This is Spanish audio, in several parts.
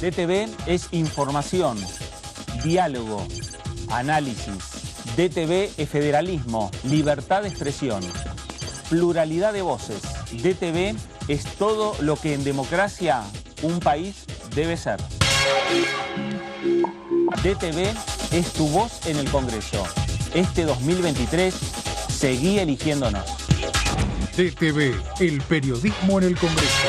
DTV es información, diálogo, análisis. DTV es federalismo, libertad de expresión, pluralidad de voces. DTV es todo lo que en democracia un país debe ser. DTV es tu voz en el Congreso. Este 2023, seguí eligiéndonos. DTV, el periodismo en el Congreso.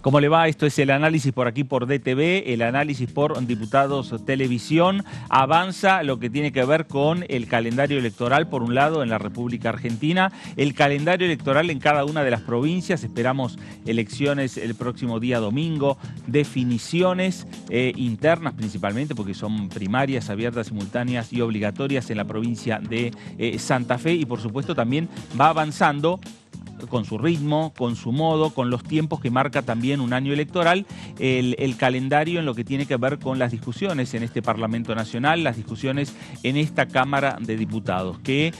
¿Cómo le va? Esto es el análisis por aquí por DTV, el análisis por Diputados Televisión. Avanza lo que tiene que ver con el calendario electoral, por un lado, en la República Argentina, el calendario electoral en cada una de las provincias. Esperamos elecciones el próximo día domingo, definiciones internas principalmente, porque son primarias, abiertas, simultáneas y obligatorias en la provincia de Santa Fe. Y por supuesto también va avanzando con su ritmo, con su modo, con los tiempos que marca también un año electoral, el calendario en lo que tiene que ver con las discusiones en este Parlamento Nacional, las discusiones en esta Cámara de Diputados, que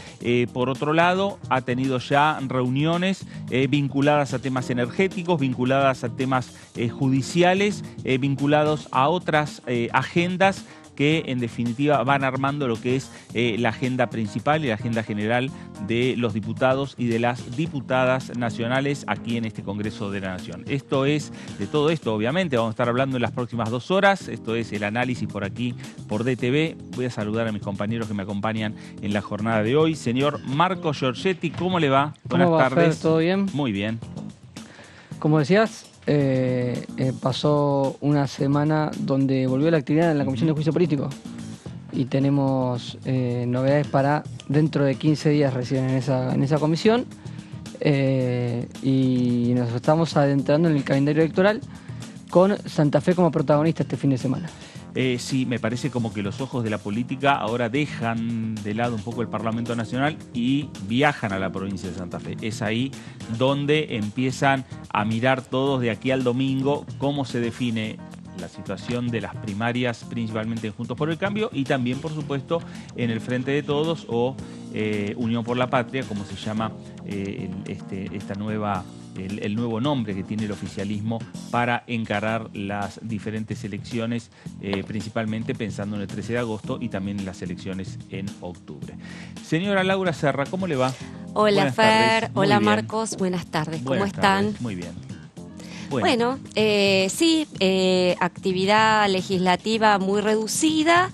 por otro lado ha tenido ya reuniones vinculadas a temas energéticos, vinculadas a temas judiciales, vinculados a otras agendas que en definitiva van armando lo que es la agenda principal y la agenda general de los diputados y de las diputadas nacionales aquí en este Congreso de la Nación. Esto es, de todo esto obviamente, vamos a estar hablando en las próximas 2 horas. Esto es el análisis por aquí, por DTV. Voy a saludar a mis compañeros que me acompañan en la jornada de hoy. Señor Marco Giorgetti, ¿cómo le va? Buenas tardes. Fer? ¿Todo bien? Muy bien. Como decías, pasó una semana donde volvió la actividad en la Comisión de Juicio Político y tenemos novedades para dentro de 15 días recién en esa comisión y nos estamos adentrando en el calendario electoral con Santa Fe como protagonista este fin de semana. Sí, me parece como que los ojos de la política ahora dejan de lado un poco el Parlamento Nacional y viajan a la provincia de Santa Fe. Es ahí donde empiezan a mirar todos de aquí al domingo cómo se define la situación de las primarias, principalmente en Juntos por el Cambio y también, por supuesto, en el Frente de Todos o Unión por la Patria, como se llama el nuevo nombre que tiene el oficialismo para encarar las diferentes elecciones, principalmente pensando en el 13 de agosto y también en las elecciones en octubre. Señora Laura Serra, ¿cómo le va? Hola Fer, hola Marcos, buenas tardes, ¿cómo están? Muy bien. Bueno, sí, actividad legislativa muy reducida.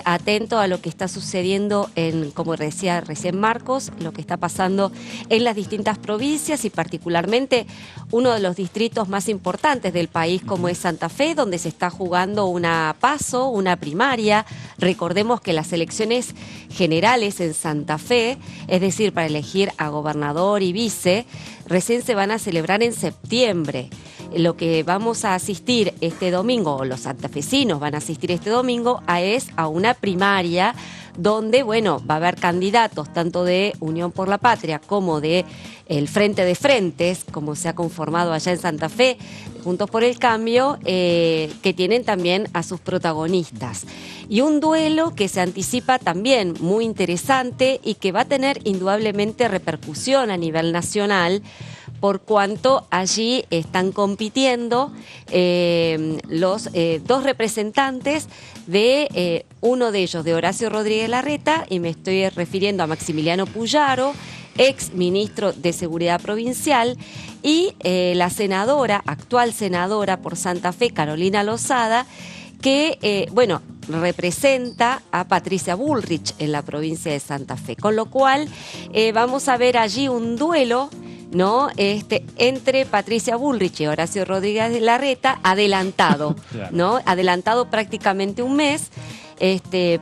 Atento a lo que está sucediendo como decía recién Marcos, lo que está pasando en las distintas provincias y particularmente uno de los distritos más importantes del país como es Santa Fe, donde se está jugando una PASO, una primaria. Recordemos que las elecciones generales en Santa Fe, es decir, para elegir a gobernador y vice, recién se van a celebrar en septiembre. Lo que vamos a asistir este domingo, o los santafesinos van a asistir este domingo, es a una primaria donde, bueno, va a haber candidatos tanto de Unión por la Patria como de el Frente de Frentes, como se ha conformado allá en Santa Fe, Juntos por el Cambio, que tienen también a sus protagonistas. Y un duelo que se anticipa también muy interesante y que va a tener indudablemente repercusión a nivel nacional, por cuanto allí están compitiendo los 2 representantes de uno de ellos, de Horacio Rodríguez Larreta, y me estoy refiriendo a Maximiliano Puyaro, ex ministro de Seguridad Provincial, y la actual senadora por Santa Fe, Carolina Lozada, que, representa a Patricia Bullrich en la provincia de Santa Fe. Con lo cual, vamos a ver allí un duelo, ¿no? Entre Patricia Bullrich y Horacio Rodríguez Larreta, adelantado, claro, ¿no? Adelantado prácticamente un mes,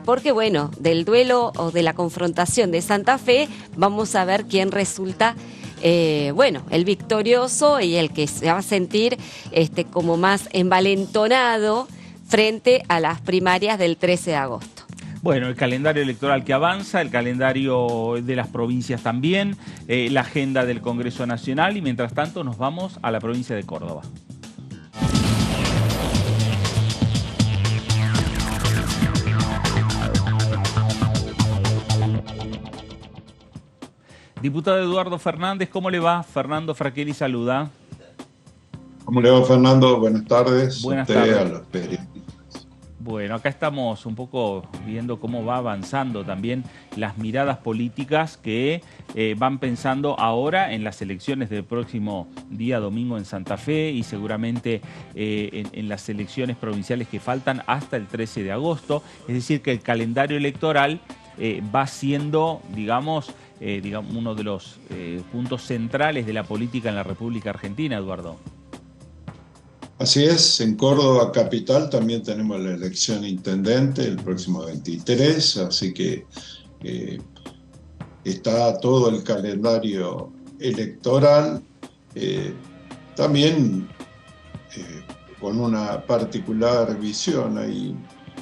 porque bueno, del duelo o de la confrontación de Santa Fe, vamos a ver quién resulta el victorioso y el que se va a sentir como más envalentonado frente a las primarias del 13 de agosto. Bueno, el calendario electoral que avanza, el calendario de las provincias también, la agenda del Congreso Nacional y mientras tanto nos vamos a la provincia de Córdoba. Diputado Eduardo Fernández, ¿cómo le va? Fernando Fraquelli saluda. ¿Cómo le va, Fernando? Buenas tardes. Buenas tardes. A los periodistas. Bueno, acá estamos un poco viendo cómo va avanzando también las miradas políticas que van pensando ahora en las elecciones del próximo día domingo en Santa Fe y seguramente en las elecciones provinciales que faltan hasta el 13 de agosto. Es decir, que el calendario electoral va siendo, digamos, uno de los puntos centrales de la política en la República Argentina, Eduardo. Así es, en Córdoba capital también tenemos la elección intendente el próximo 23, así que está todo el calendario electoral, también con una particular visión. Hay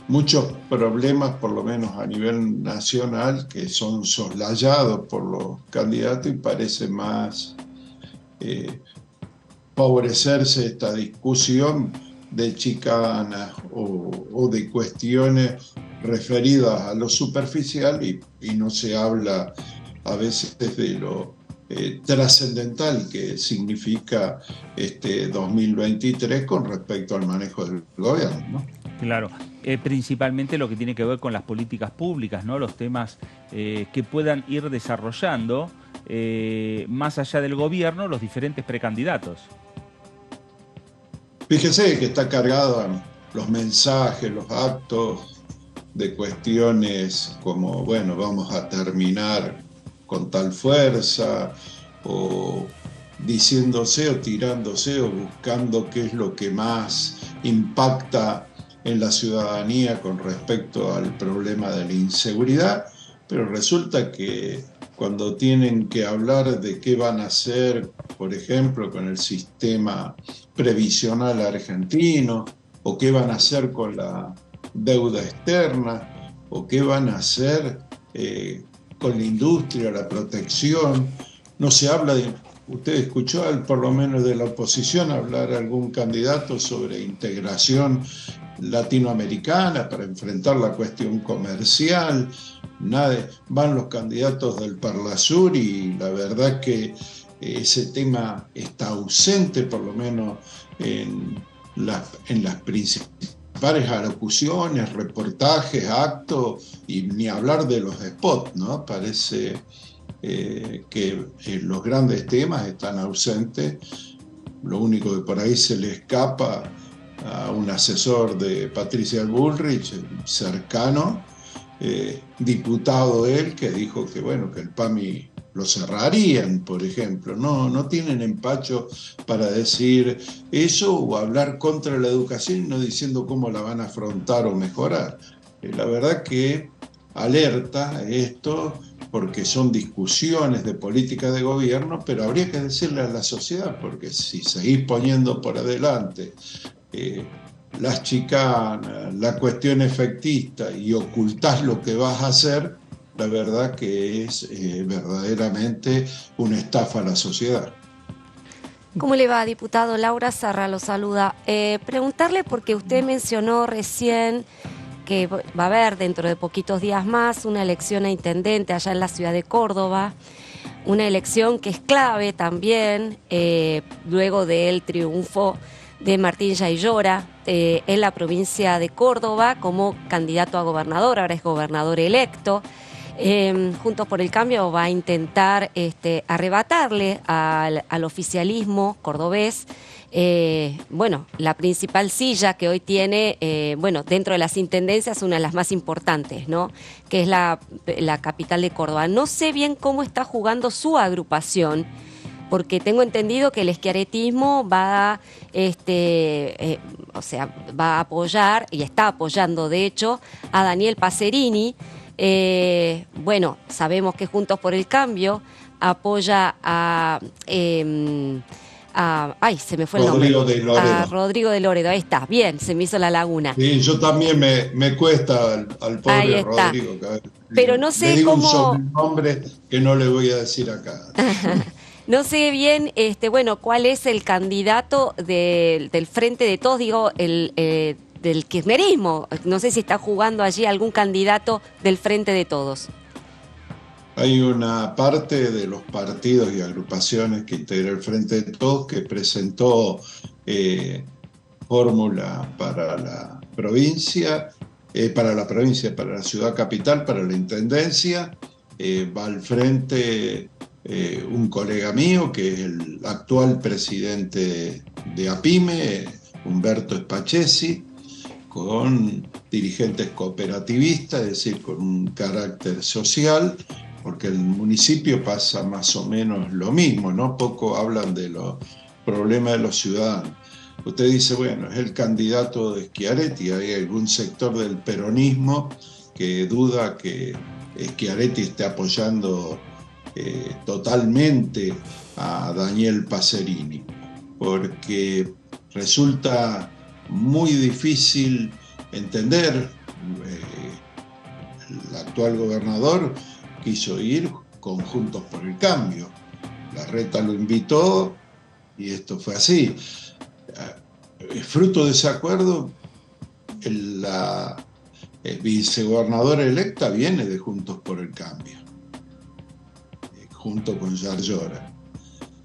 muchos problemas, por lo menos a nivel nacional, que son soslayados por los candidatos y parece más favorecerse esta discusión de chicanas o de cuestiones referidas a lo superficial y no se habla a veces de lo trascendental que significa este 2023 con respecto al manejo del gobierno, ¿no? Claro, principalmente lo que tiene que ver con las políticas públicas, ¿no? Los temas que puedan ir desarrollando más allá del gobierno los diferentes precandidatos. Fíjese que está cargado los mensajes, los actos de cuestiones como, bueno, vamos a terminar con tal fuerza, o diciéndose o tirándose o buscando qué es lo que más impacta en la ciudadanía con respecto al problema de la inseguridad, pero resulta que cuando tienen que hablar de qué van a hacer, por ejemplo, con el sistema previsional argentino, o qué van a hacer con la deuda externa, o qué van a hacer con la industria, la protección, no se habla de... ¿Usted escuchó, por lo menos de la oposición, hablar a algún candidato sobre integración latinoamericana para enfrentar la cuestión comercial? Nada, van los candidatos del Parlasur y la verdad que ese tema está ausente, por lo menos en las principales alocuciones, reportajes, actos, y ni hablar de los spots, ¿no? Parece que los grandes temas están ausentes. Lo único que por ahí se le escapa a un asesor de Patricia Bullrich, cercano, diputado él, que dijo que bueno, que el PAMI lo cerrarían, por ejemplo. No tienen empacho para decir eso o hablar contra la educación, no diciendo cómo la van a afrontar o mejorar. La verdad que alerta esto, porque son discusiones de política de gobierno, pero habría que decirle a la sociedad, porque si seguís poniendo por adelante las chicanas, la cuestión efectista y ocultás lo que vas a hacer, la verdad que es verdaderamente una estafa a la sociedad. ¿Cómo le va, diputado? Laura Sarra lo saluda. Preguntarle, porque usted mencionó recién que va a haber dentro de poquitos días más una elección a intendente allá en la ciudad de Córdoba, una elección que es clave también luego del triunfo de Martín Yaillora en la provincia de Córdoba como candidato a gobernador, ahora es gobernador electo. Juntos por el Cambio va a intentar arrebatarle al oficialismo cordobés la principal silla que hoy tiene, dentro de las intendencias, una de las más importantes, ¿no? Que es la capital de Córdoba. No sé bien cómo está jugando su agrupación, porque tengo entendido que el schiarettismo va a apoyar, y está apoyando de hecho, a Daniel Pacerini. Sabemos que Juntos por el Cambio apoya Ay, se me fue Rodrigo el nombre. de Loredo. A Rodrigo de Loredo, ahí está, bien, se me hizo la laguna. Sí, yo también me cuesta al Ahí pobre está. Rodrigo. Pero no sé le digo un cómo... sobrenombre que no le voy a decir acá. No sé bien, bueno, cuál es el candidato del Frente de Todos, digo, del kirchnerismo. No sé si está jugando allí algún candidato del Frente de Todos. Hay una parte de los partidos y agrupaciones que integra el Frente de Todos que presentó fórmula para la provincia, para la ciudad capital, para la intendencia. Va al frente un colega mío que es el actual presidente de APIME, Humberto Spachesi, con dirigentes cooperativistas, es decir, con un carácter social, porque el municipio pasa más o menos lo mismo, ¿no? Poco hablan de los problemas de los ciudadanos. Usted dice, bueno, es el candidato de Schiaretti, hay algún sector del peronismo que duda que Schiaretti esté apoyando totalmente a Daniel Pacerini, porque resulta muy difícil entender. El actual gobernador quiso ir con Juntos por el Cambio. Larreta lo invitó y esto fue así. Fruto de ese acuerdo, la vicegobernadora electa viene de Juntos por el Cambio, junto con Yarlora.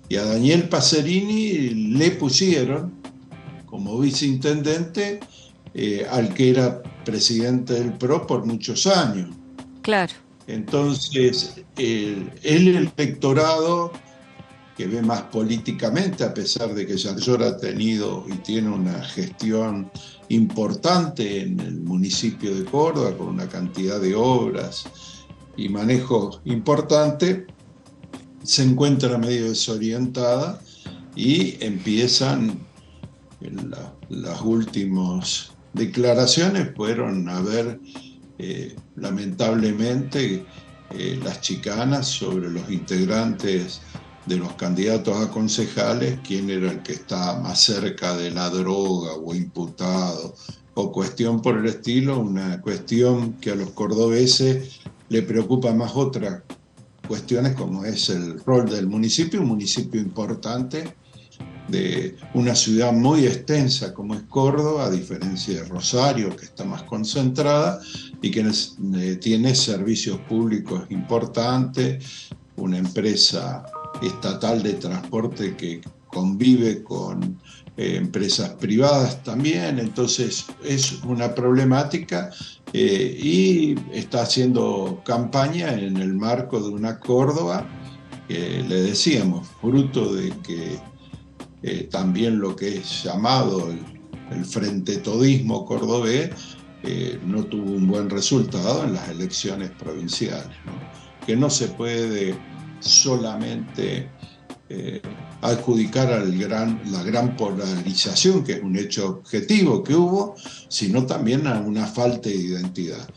Y a Daniel Pacerini le pusieron como viceintendente al que era presidente del PRO por muchos años. Claro. Entonces, el electorado que ve más políticamente, a pesar de que Yarlora ha tenido y tiene una gestión importante en el municipio de Córdoba, con una cantidad de obras y manejo importante, se encuentra medio desorientada y empiezan las últimas declaraciones fueron a ver lamentablemente las chicanas sobre los integrantes de los candidatos a concejales, quién era el que estaba más cerca de la droga o imputado o cuestión por el estilo, una cuestión que a los cordobeses le preocupa más otras cuestiones como es el rol del municipio, un municipio importante de una ciudad muy extensa como es Córdoba, a diferencia de Rosario, que está más concentrada y que tiene servicios públicos importantes, una empresa estatal de transporte que convive con empresas privadas también, entonces es una problemática y está haciendo campaña en el marco de una Córdoba que le decíamos, fruto de que también lo que es llamado el frente todismo cordobés no tuvo un buen resultado en las elecciones provinciales, ¿no? Que no se puede solamente adjudicar a la gran polarización, que es un hecho objetivo que hubo, sino también a una falta de identidad.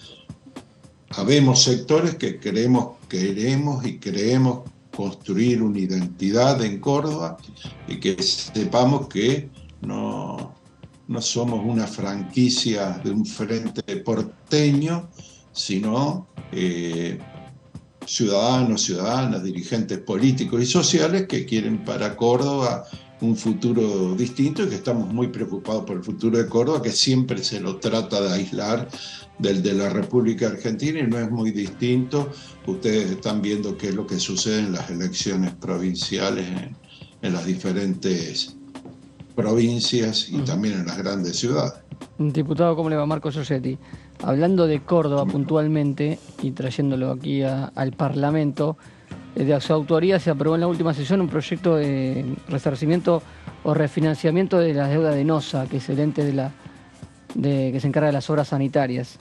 Habemos sectores que queremos y creemos construir una identidad en Córdoba y que sepamos que no somos una franquicia de un frente porteño, sino ciudadanos, ciudadanas, dirigentes políticos y sociales que quieren para Córdoba un futuro distinto y que estamos muy preocupados por el futuro de Córdoba, que siempre se lo trata de aislar del de la República Argentina y no es muy distinto. Ustedes están viendo qué es lo que sucede en las elecciones provinciales en las diferentes provincias y también en las grandes ciudades. Diputado, ¿cómo le va? Marco Giorgetti. Hablando de Córdoba puntualmente y trayéndolo aquí al Parlamento, de su autoría se aprobó en la última sesión un proyecto de resarcimiento o refinanciamiento de la deuda de NOSA, que es el ente que se encarga de las obras sanitarias.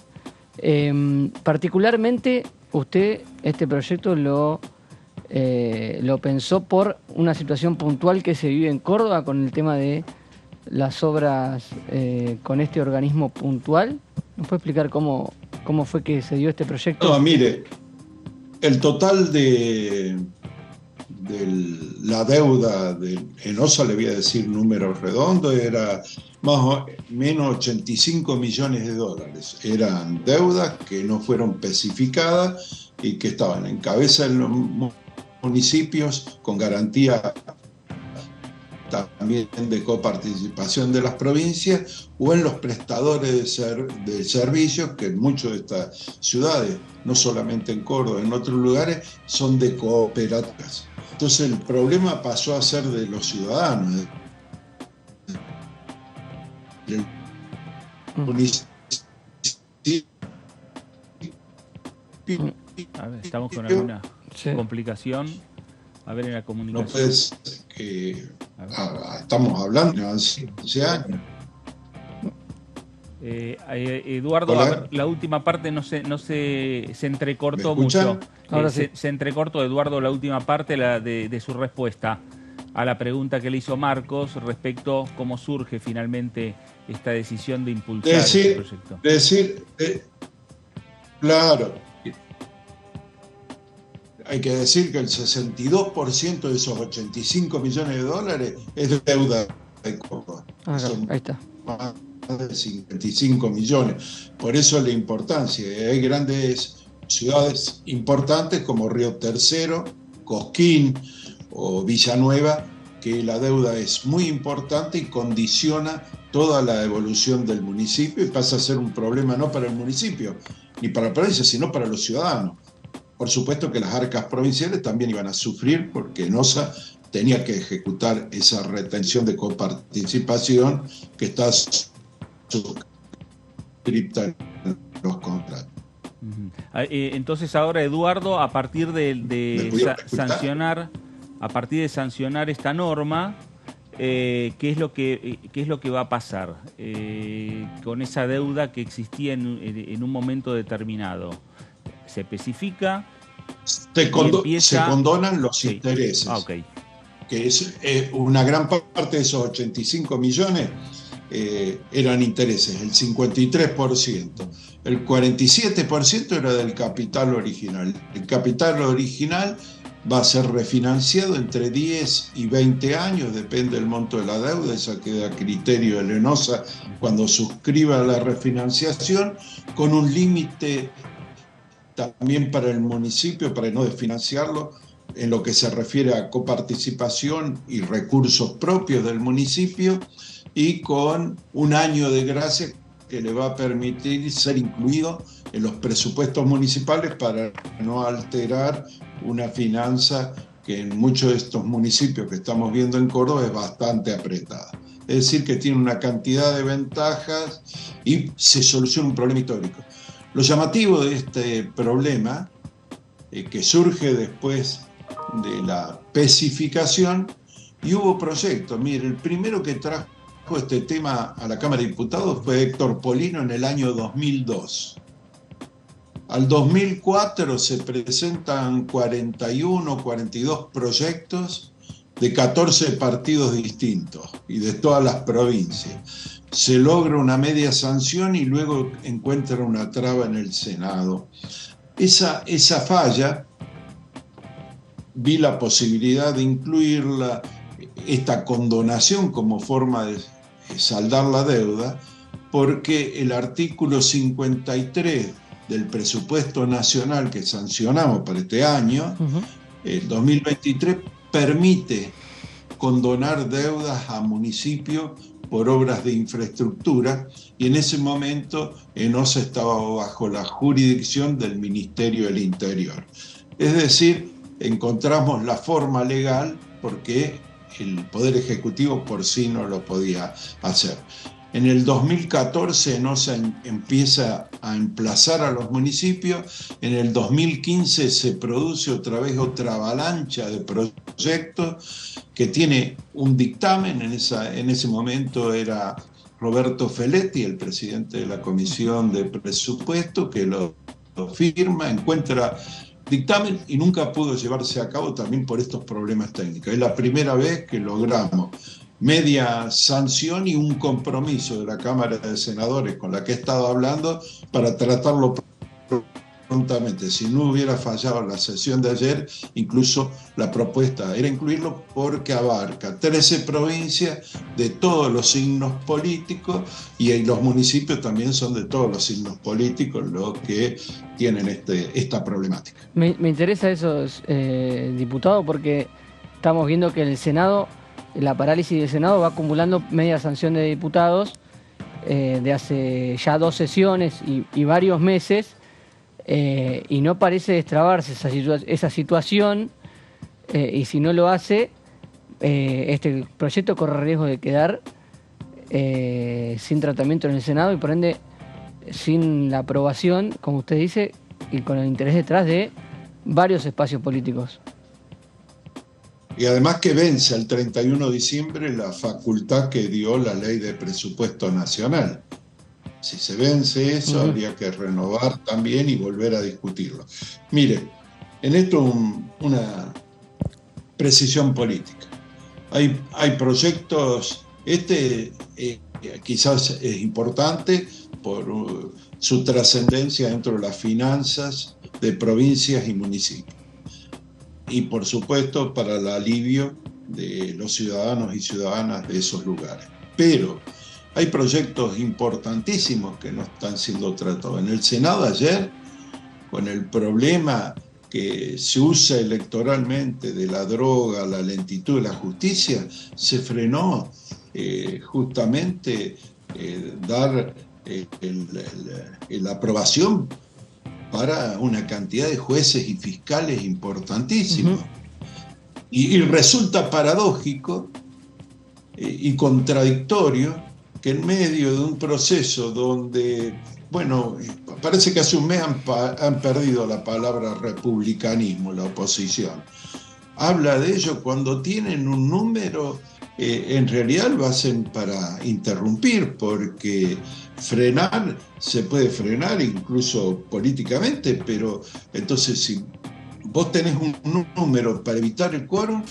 Particularmente, usted este proyecto lo pensó por una situación puntual que se vive en Córdoba con el tema de las obras con este organismo puntual. ¿Nos puede explicar cómo fue que se dio este proyecto? No, mire, el total de la deuda de ENOSA, le voy a decir números redondos, era más o menos 85 millones de dólares. Eran deudas que no fueron especificadas y que estaban en cabeza de los municipios con garantía también de coparticipación de las provincias o en los prestadores de servicios, que en muchas de estas ciudades, no solamente en Córdoba, en otros lugares, son de cooperativas. Entonces el problema pasó a ser de los ciudadanos. El municipio. A ver, estamos con alguna complicación. A ver, en la comunicación. No puede ser que estamos hablando de hace años. Eduardo, a ver, la última parte se entrecortó mucho. Ahora sí. Se entrecortó, Eduardo, la última parte de su respuesta a la pregunta que le hizo Marcos respecto a cómo surge finalmente esta decisión de impulsar este proyecto. Claro, hay que decir que el 62% de esos 85 millones de dólares es deuda de Córdoba. Ahí está. Más de 55 millones. Por eso la importancia. Hay grandes ciudades importantes como Río Tercero, Cosquín o Villanueva, que la deuda es muy importante y condiciona toda la evolución del municipio y pasa a ser un problema no para el municipio ni para la provincia, sino para los ciudadanos. Por supuesto que las arcas provinciales también iban a sufrir porque ENOSA tenía que ejecutar esa retención de coparticipación que está suscripta en los contratos. Entonces ahora, Eduardo, a partir de sancionar esta norma, ¿qué es lo que va a pasar con esa deuda que existía en un momento determinado? Se especifica, se condonan los intereses, que es una gran parte de esos 85 millones eran intereses, el 53%. El 47% era del capital original. El capital original va a ser refinanciado entre 10 y 20 años, depende del monto de la deuda, esa queda a criterio de ENOSA cuando suscriba la refinanciación, con un límite también para el municipio, para no desfinanciarlo, en lo que se refiere a coparticipación y recursos propios del municipio, y con un año de gracia que le va a permitir ser incluido en los presupuestos municipales para no alterar una finanza que en muchos de estos municipios que estamos viendo en Córdoba es bastante apretada. Es decir, que tiene una cantidad de ventajas y se soluciona un problema histórico. Lo llamativo de este problema, que surge después de la especificación, y hubo proyectos. Mire, el primero que trajo este tema a la Cámara de Diputados fue Héctor Polino en el año 2002. Al 2004 se presentan 41, 42 proyectos de 14 partidos distintos y de todas las provincias. Se logra una media sanción y luego encuentra una traba en el Senado. Esa falla, vi la posibilidad de incluirla, esta condonación como forma de saldar la deuda, porque el artículo 53 del presupuesto nacional que sancionamos para este año, el 2023, permite condonar deudas a municipios por obras de infraestructura, y en ese momento ENOSA estaba bajo la jurisdicción del Ministerio del Interior. Es decir, encontramos la forma legal porque el Poder Ejecutivo por sí no lo podía hacer. En el 2014 ENOSA empieza a emplazar a los municipios. En el 2015 se produce otra vez otra avalancha de proyectos que tiene un dictamen. En ese momento era Roberto Feletti, el presidente de la Comisión de Presupuesto, que lo firma, encuentra dictamen y nunca pudo llevarse a cabo también por estos problemas técnicos. Es la primera vez que logramos media sanción y un compromiso de la Cámara de Senadores con la que he estado hablando para tratar los prontamente. Si no hubiera fallado la sesión de ayer, incluso la propuesta era incluirlo porque abarca 13 provincias de todos los signos políticos y los municipios también son de todos los signos políticos los que tienen esta problemática. Me interesa eso, diputado, porque estamos viendo que el Senado, la parálisis del Senado va acumulando media sanción de diputados de hace ya 2 sesiones y varios meses, y no parece destrabarse esa situación, y si no lo hace, este proyecto corre riesgo de quedar sin tratamiento en el Senado y por ende sin la aprobación, como usted dice, y con el interés detrás de varios espacios políticos. Y además que vence el 31 de diciembre la facultad que dio la ley de presupuesto nacional. Si se vence eso, habría que renovar también y volver a discutirlo. Mire, en esto una precisión política. Hay proyectos, quizás es importante por su trascendencia dentro de las finanzas de provincias y municipios. Y por supuesto para el alivio de los ciudadanos y ciudadanas de esos lugares. Pero hay proyectos importantísimos que no están siendo tratados. En el Senado ayer, con el problema que se usa electoralmente de la droga, la lentitud de la justicia, se frenó justamente dar la aprobación para una cantidad de jueces y fiscales importantísimos. Y resulta paradójico y contradictorio que en medio de un proceso donde, bueno, parece que hace un mes han perdido la palabra republicanismo, la oposición. Habla de ello cuando tienen un número, en realidad lo hacen para interrumpir, porque frenar, se puede frenar incluso políticamente, pero entonces si vos tenés un número para evitar el quórum,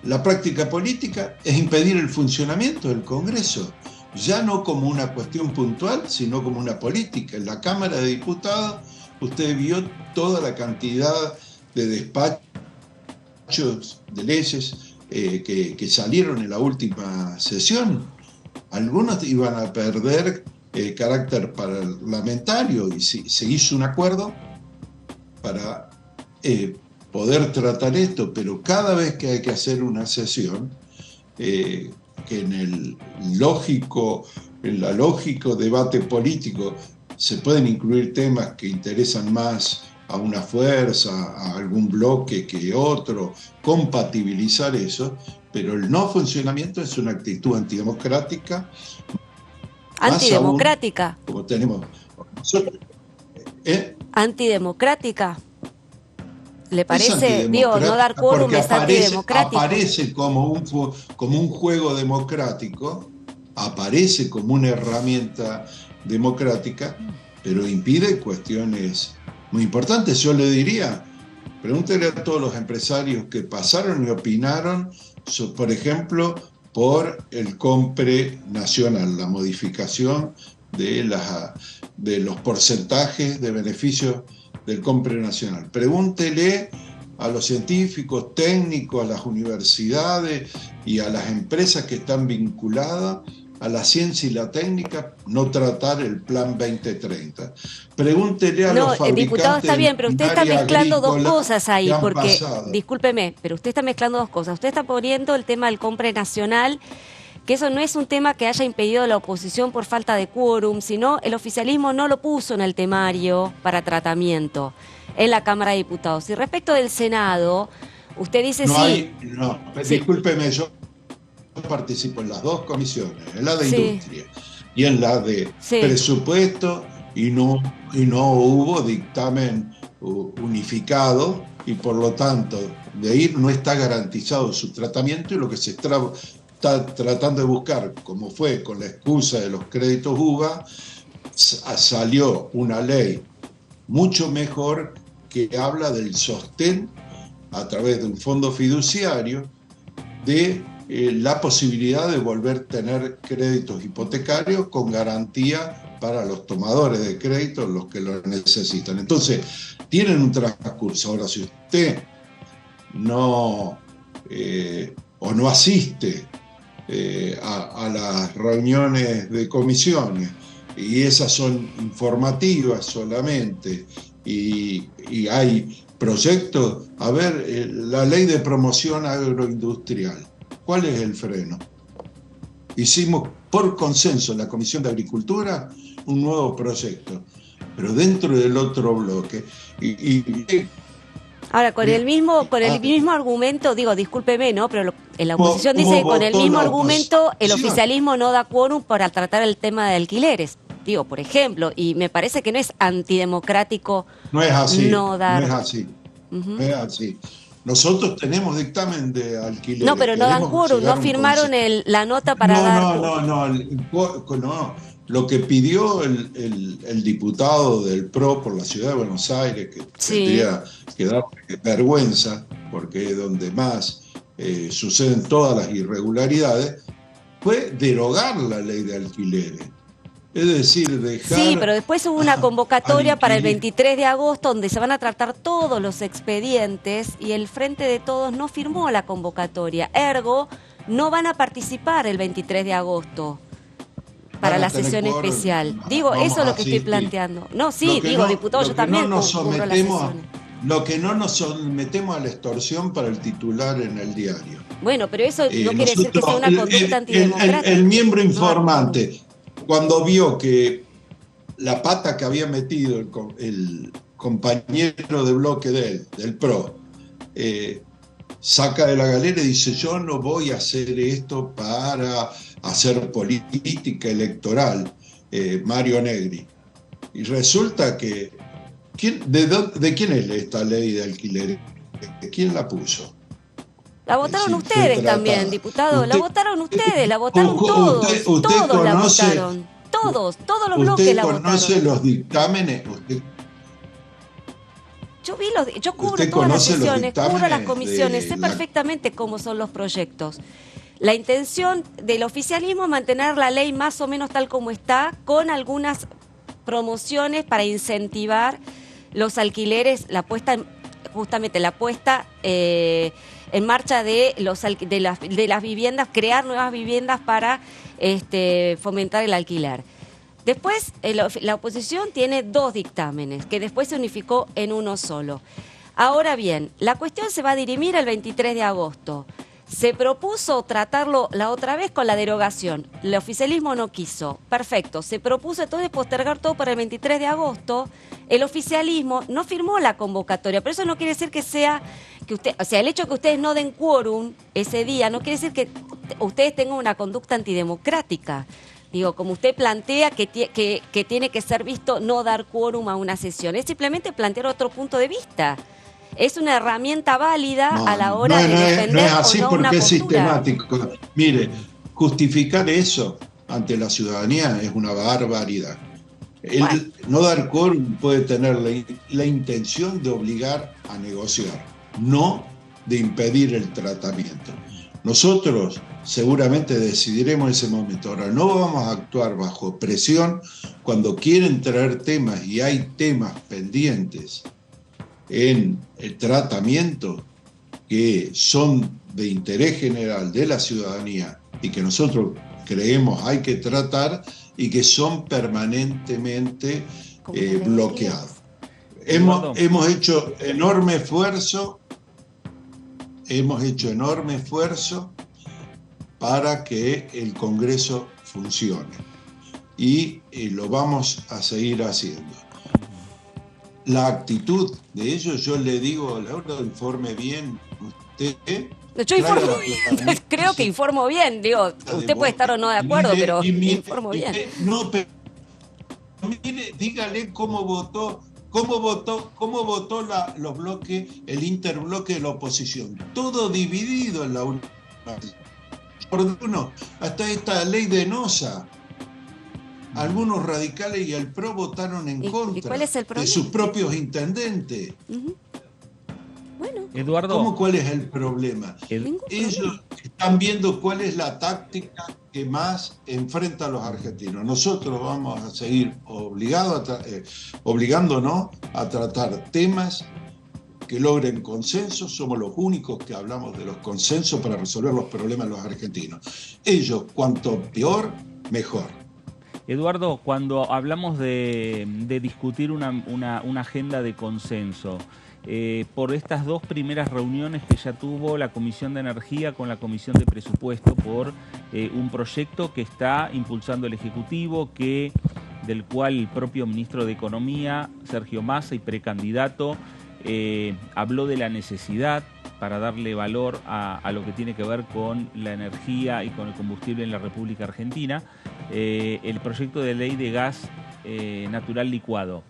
la práctica política es impedir el funcionamiento del Congreso, ya no como una cuestión puntual, sino como una política. En la Cámara de Diputados usted vio toda la cantidad de despachos de leyes que salieron en la última sesión. Algunos iban a perder carácter parlamentario y se hizo un acuerdo para poder tratar esto, pero cada vez que hay que hacer una sesión, que en lógico debate político se pueden incluir temas que interesan más a una fuerza, a algún bloque que otro, compatibilizar eso, pero el no funcionamiento es una actitud antidemocrática. Antidemocrática. Aún, como tenemos nosotros, antidemocrática. ¿Le parece? Digo, no dar quórum es antidemocrático. Aparece como un juego democrático, aparece como una herramienta democrática, pero impide cuestiones muy importantes. Yo le diría, pregúntele a todos los empresarios que pasaron y opinaron, por ejemplo, por el compre nacional, la modificación de los porcentajes de beneficios del compre nacional. Pregúntele a los científicos, técnicos, a las universidades y a las empresas que están vinculadas a la ciencia y la técnica, no tratar el Plan 2030. Pregúntele a los fabricantes. Diputado, está bien, pero usted está mezclando dos cosas ahí, porque, pasado. Discúlpeme, pero usted está mezclando dos cosas. Usted está poniendo el tema del compre nacional, que eso no es un tema que haya impedido a la oposición por falta de quórum, sino el oficialismo no lo puso en el temario para tratamiento en la Cámara de Diputados. Y respecto del Senado, usted dice sí. Discúlpeme, yo participo en las dos comisiones, en la de Industria y en la de Presupuesto, y no hubo dictamen unificado, y por lo tanto de ir no está garantizado su tratamiento, y lo que se está tratando de buscar, como fue con la excusa de los créditos UVA, salió una ley mucho mejor que habla del sostén a través de un fondo fiduciario de la posibilidad de volver a tener créditos hipotecarios con garantía para los tomadores de crédito, los que lo necesitan. Entonces, tienen un transcurso. Ahora, si usted no o no asiste a las reuniones de comisiones, y esas son informativas solamente, y hay proyectos, a ver, la ley de promoción agroindustrial, ¿cuál es el freno? Hicimos por consenso en la Comisión de Agricultura un nuevo proyecto, pero dentro del otro bloque. Ahora, con el mismo argumento, digo, discúlpeme, ¿no? Pero en la oposición dice que con el mismo argumento el oficialismo no da quórum para tratar el tema de alquileres. Digo, por ejemplo, y me parece que no es antidemocrático. No es así, no dar... no es así, no es así. Nosotros tenemos dictamen de alquileres. No, pero no dan quórum, no firmaron la nota para dar quórum. No. Lo que pidió el diputado del PRO por la ciudad de Buenos Aires, que tendría que dar vergüenza, porque es donde más suceden todas las irregularidades, fue derogar la ley de alquileres. Es decir, dejar... Sí, pero después hubo una convocatoria para el 23 de agosto donde se van a tratar todos los expedientes y el Frente de Todos no firmó la convocatoria. Ergo, no van a participar el 23 de agosto para la sesión especial. Digo, eso es lo que estoy planteando. No, sí, digo, diputado, yo también concurro a las sesiones. Lo que no nos sometemos a la extorsión para el titular en el diario. Bueno, pero eso no quiere decir que sea una conducta antidemocrática. El miembro informante... Cuando vio que la pata que había metido el compañero de bloque de él, del PRO, saca de la galera y dice: yo no voy a hacer esto para hacer política electoral, Mario Negri. Y resulta que, ¿de quién es esta ley de alquiler? ¿Quién la puso? La votaron ustedes también, diputado. La votaron ustedes, la votaron todos. Todos la votaron. Todos los bloques la votaron. ¿Usted conoce los dictámenes? Yo cubro todas las sesiones, cubro las comisiones, sé perfectamente cómo son los proyectos. La intención del oficialismo es mantener la ley más o menos tal como está, con algunas promociones para incentivar los alquileres, la puesta en marcha de las viviendas, crear nuevas viviendas para fomentar el alquiler. Después, la oposición tiene 2 dictámenes, que después se unificó en uno solo. Ahora bien, la cuestión se va a dirimir el 23 de agosto. Se propuso tratarlo la otra vez con la derogación. El oficialismo no quiso. Perfecto. Se propuso entonces postergar todo para el 23 de agosto. El oficialismo no firmó la convocatoria, pero eso no quiere decir que el hecho de que ustedes no den quórum ese día no quiere decir que ustedes tengan una conducta antidemocrática. Digo, como usted plantea que tiene que ser visto no dar quórum a una sesión, es simplemente plantear otro punto de vista. Es una herramienta válida a la hora de defender no es así, o no porque una postura. Es sistemático. Mire, justificar eso ante la ciudadanía es una barbaridad. No dar quórum puede tener la intención de obligar a negociar, no de impedir el tratamiento. Nosotros seguramente decidiremos en ese momento. Ahora, no vamos a actuar bajo presión cuando quieren traer temas y hay temas pendientes en el tratamiento que son de interés general de la ciudadanía y que nosotros creemos hay que tratar y que son permanentemente bloqueados. Hemos hecho enorme esfuerzo para que el Congreso funcione y lo vamos a seguir haciendo. La actitud de ellos, yo le digo, Laura, informe bien usted. Yo informo bien, creo que informo bien, digo, usted puede estar o no de acuerdo, pero informo bien. No, pero mire, dígale cómo votó los bloques, el interbloque de la oposición, todo dividido en la única. Por uno, hasta esta ley de NOSA. Algunos radicales y el PRO votaron en contra ¿Y cuál es el de sus propios intendentes. Bueno. Eduardo. ¿Cuál es el problema? Ellos están viendo cuál es la táctica que más enfrenta a los argentinos. Nosotros vamos a seguir obligándonos a tratar temas que logren consenso. Somos los únicos que hablamos de los consensos para resolver los problemas de los argentinos. Ellos, cuanto peor, mejor. Eduardo, cuando hablamos de discutir una agenda de consenso, por estas dos primeras reuniones que ya tuvo la Comisión de Energía con la Comisión de Presupuesto por un proyecto que está impulsando el Ejecutivo, del cual el propio ministro de Economía, Sergio Massa, y precandidato, habló de la necesidad para darle valor a lo que tiene que ver con la energía y con el combustible en la República Argentina, el proyecto de ley de gas natural licuado.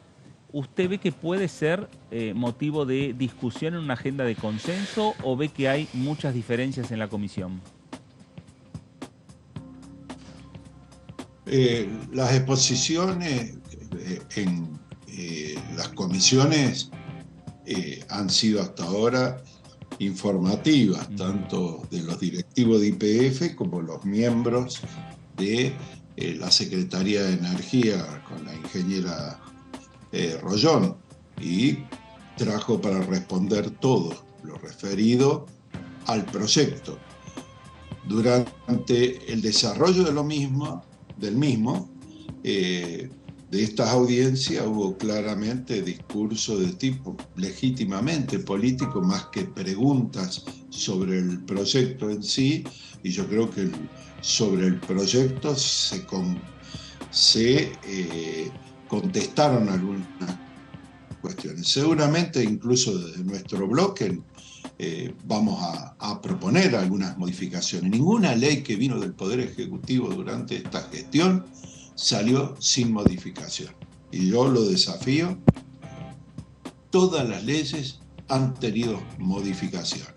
¿Usted ve que puede ser motivo de discusión en una agenda de consenso o ve que hay muchas diferencias en la comisión? Las exposiciones en las comisiones han sido hasta ahora informativas, tanto de los directivos de YPF como los miembros de la Secretaría de Energía con la ingeniera Rollón, y trajo para responder todo lo referido al proyecto. Durante el desarrollo del mismo, de estas audiencias hubo claramente discurso de tipo legítimamente político, más que preguntas sobre el proyecto en sí, y yo creo que sobre el proyecto se contestaron algunas cuestiones. Seguramente incluso desde nuestro bloque vamos a proponer algunas modificaciones. Ninguna ley que vino del Poder Ejecutivo durante esta gestión salió sin modificación. Y yo lo desafío. Todas las leyes han tenido modificaciones.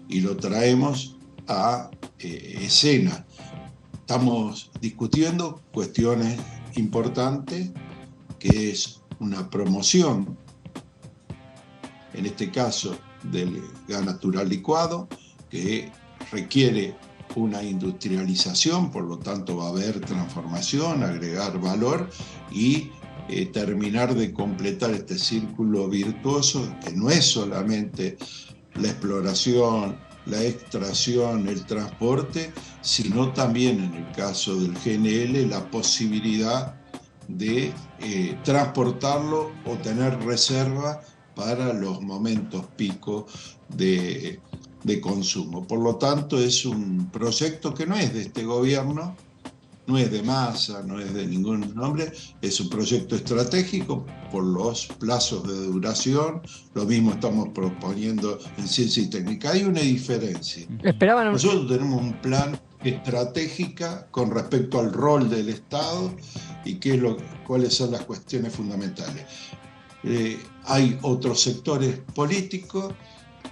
Y lo traemos a escena. Estamos discutiendo cuestiones importantes, que es una promoción, en este caso del gas natural licuado, que requiere una industrialización, por lo tanto va a haber transformación, agregar valor y terminar de completar este círculo virtuoso, que no es solamente la exploración, la extracción, el transporte, sino también en el caso del GNL la posibilidad de transportarlo o tener reserva para los momentos pico de consumo. Por lo tanto, es un proyecto que no es de este gobierno, no es de Massa, no es de ningún nombre, es un proyecto estratégico por los plazos de duración. Lo mismo estamos proponiendo en ciencia y técnica. Hay una diferencia. Nosotros tenemos un plan estratégica con respecto al rol del Estado y cuáles son las cuestiones fundamentales. Hay otros sectores políticos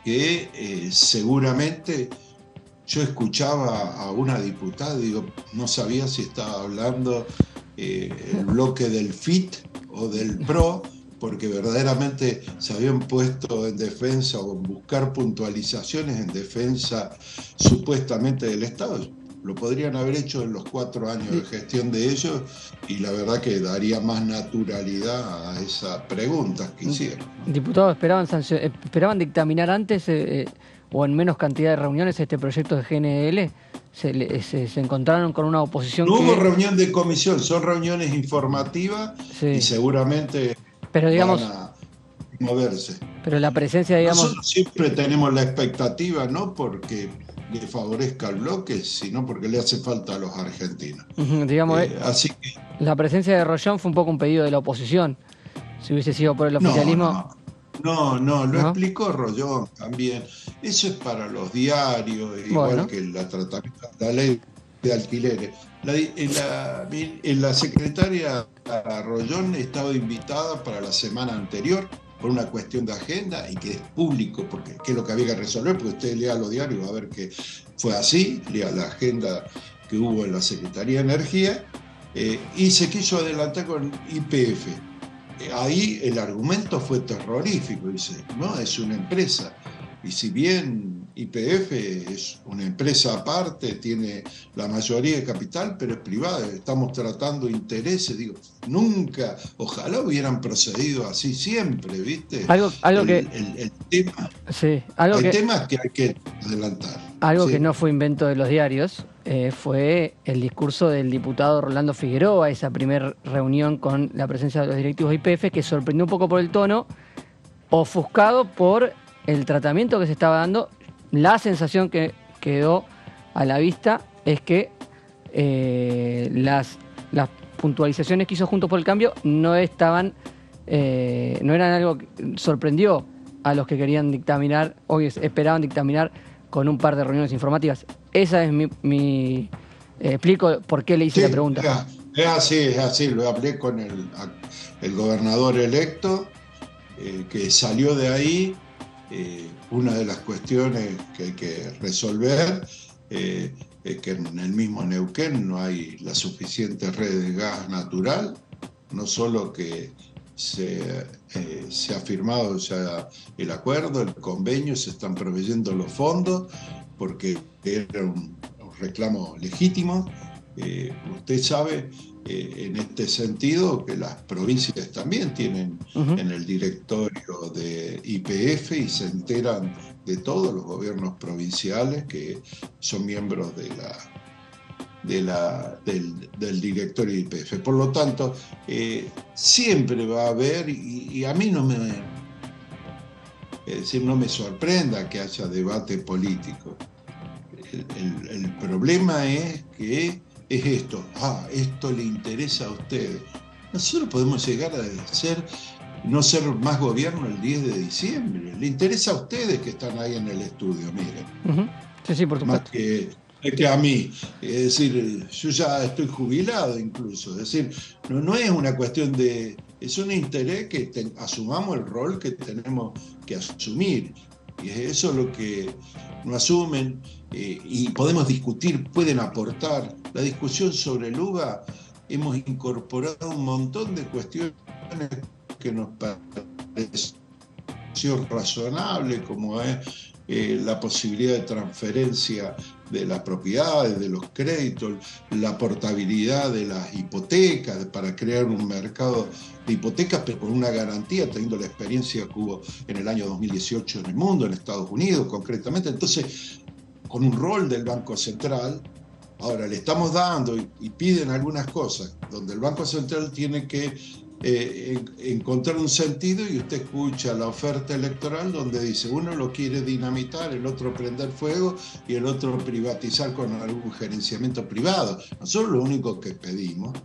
que seguramente, yo escuchaba a una diputada, digo, no sabía si estaba hablando el bloque del FIT o del PRO, porque verdaderamente se habían puesto en defensa o en buscar puntualizaciones en defensa supuestamente del Estado. Lo podrían haber hecho en los 4 años de gestión de ellos, y la verdad que daría más naturalidad a esas preguntas que hicieron. Diputados, ¿esperaban dictaminar antes o en menos cantidad de reuniones este proyecto de GNL? ¿Se encontraron con una oposición? No hubo reunión de comisión, son reuniones informativas, sí, y seguramente van a moverse. Pero la presencia, digamos... Nosotros siempre tenemos la expectativa, no porque le favorezca al bloque, sino porque le hace falta a los argentinos. Digamos, así que... La presencia de Rollón fue un poco un pedido de la oposición. Si hubiese sido por el oficialismo... No, lo explicó Rollón también. Eso es para los diarios, igual que la ley de alquileres. La secretaria Rollón estaba invitada para la semana anterior por una cuestión de agenda, y que es público, porque qué es lo que había que resolver, porque usted lea los diarios, va a ver que fue así, lea la agenda que hubo en la Secretaría de Energía, y se quiso adelantar con YPF. Ahí el argumento fue terrorífico, dice, no, es una empresa. Y si bien YPF es una empresa aparte, tiene la mayoría de capital, pero es privada, estamos tratando intereses, digo, nunca, ojalá hubieran procedido así siempre, ¿viste? El tema, sí, hay temas que hay que adelantar. Algo ¿sí? que no fue invento de los diarios, fue el discurso del diputado Rolando Figueroa, esa primera reunión con la presencia de los directivos de YPF, que sorprendió un poco por el tono, ofuscado por el tratamiento que se estaba dando. La sensación que quedó a la vista es que las puntualizaciones que hizo Juntos por el Cambio no eran algo que sorprendió a los que querían dictaminar, o esperaban dictaminar con un par de reuniones informativas. Esa es mi explico por qué le hice la pregunta. Es así, lo hablé con el gobernador electo, que salió de ahí. Una de las cuestiones que hay que resolver es que en el mismo Neuquén no hay la suficiente red de gas natural, no solo que se ha firmado ya el acuerdo, el convenio, se están proveyendo los fondos, porque era un reclamo legítimo. Usted sabe, en este sentido, que las provincias también tienen en el directorio de YPF y se enteran de todos los gobiernos provinciales que son miembros del directorio de YPF. Por lo tanto, siempre va a haber, y a mí no me sorprenda que haya debate político. El problema es que es esto, esto le interesa a ustedes. Nosotros podemos llegar a no ser más gobierno el 10 de diciembre. Le interesa a ustedes que están ahí en el estudio, miren. Sí, por supuesto. Más que a mí. Es decir, yo ya estoy jubilado incluso. Es decir, no es una cuestión es un interés que asumamos el rol que tenemos que asumir. Y es eso lo que no asumen, y podemos discutir, pueden aportar. La discusión sobre el UBA, hemos incorporado un montón de cuestiones que nos pareció razonable, como es la posibilidad de transferencia de las propiedades, de los créditos, la portabilidad de las hipotecas, para crear un mercado de hipotecas, pero con una garantía, teniendo la experiencia que hubo en el año 2018 en el mundo, en Estados Unidos concretamente. Entonces, con un rol del Banco Central, ahora le estamos dando y piden algunas cosas, donde el Banco Central tiene que encontrar un sentido, y usted escucha la oferta electoral donde dice uno lo quiere dinamitar, el otro prender fuego y el otro privatizar con algún gerenciamiento privado. Nosotros lo único que pedimos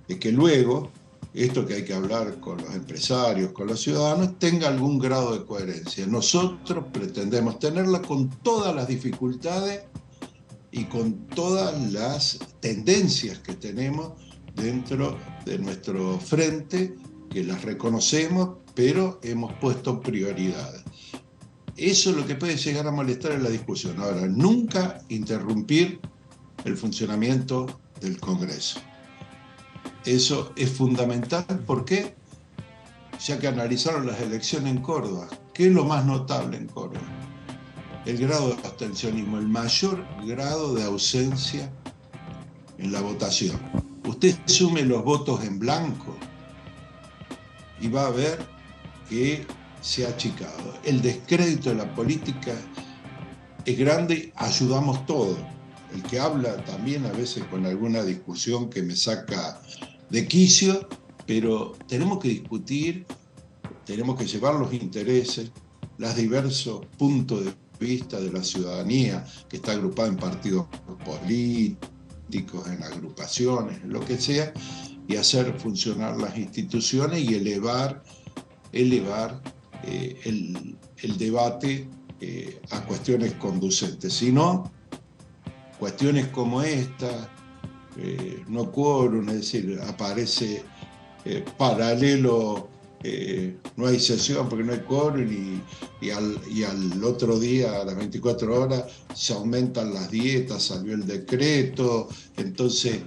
es que luego esto que hay que hablar con los empresarios, con los ciudadanos, tenga algún grado de coherencia. Nosotros pretendemos tenerla con todas las dificultades y con todas las tendencias que tenemos dentro de nuestro frente, que las reconocemos, pero hemos puesto prioridades. Eso es lo que puede llegar a molestar en la discusión. Ahora, nunca interrumpir el funcionamiento del Congreso. Eso es fundamental. ¿Por qué? Ya que analizaron las elecciones en Córdoba, ¿qué es lo más notable en Córdoba? El grado de abstencionismo, el mayor grado de ausencia en la votación. Usted sume los votos en blanco y va a ver que se ha achicado. El descrédito de la política es grande, ayudamos todos. El que habla también a veces con alguna discusión que me saca de quicio, pero tenemos que discutir, tenemos que llevar los intereses, los diversos puntos de vista de la ciudadanía, que está agrupada en partidos políticos, en agrupaciones, en lo que sea, y hacer funcionar las instituciones y elevar el debate a cuestiones conducentes. Si no, cuestiones como esta, no quórum, es decir, aparece paralelo, no hay sesión porque no hay quórum, y al otro día, a las 24 horas, se aumentan las dietas, salió el decreto. Entonces,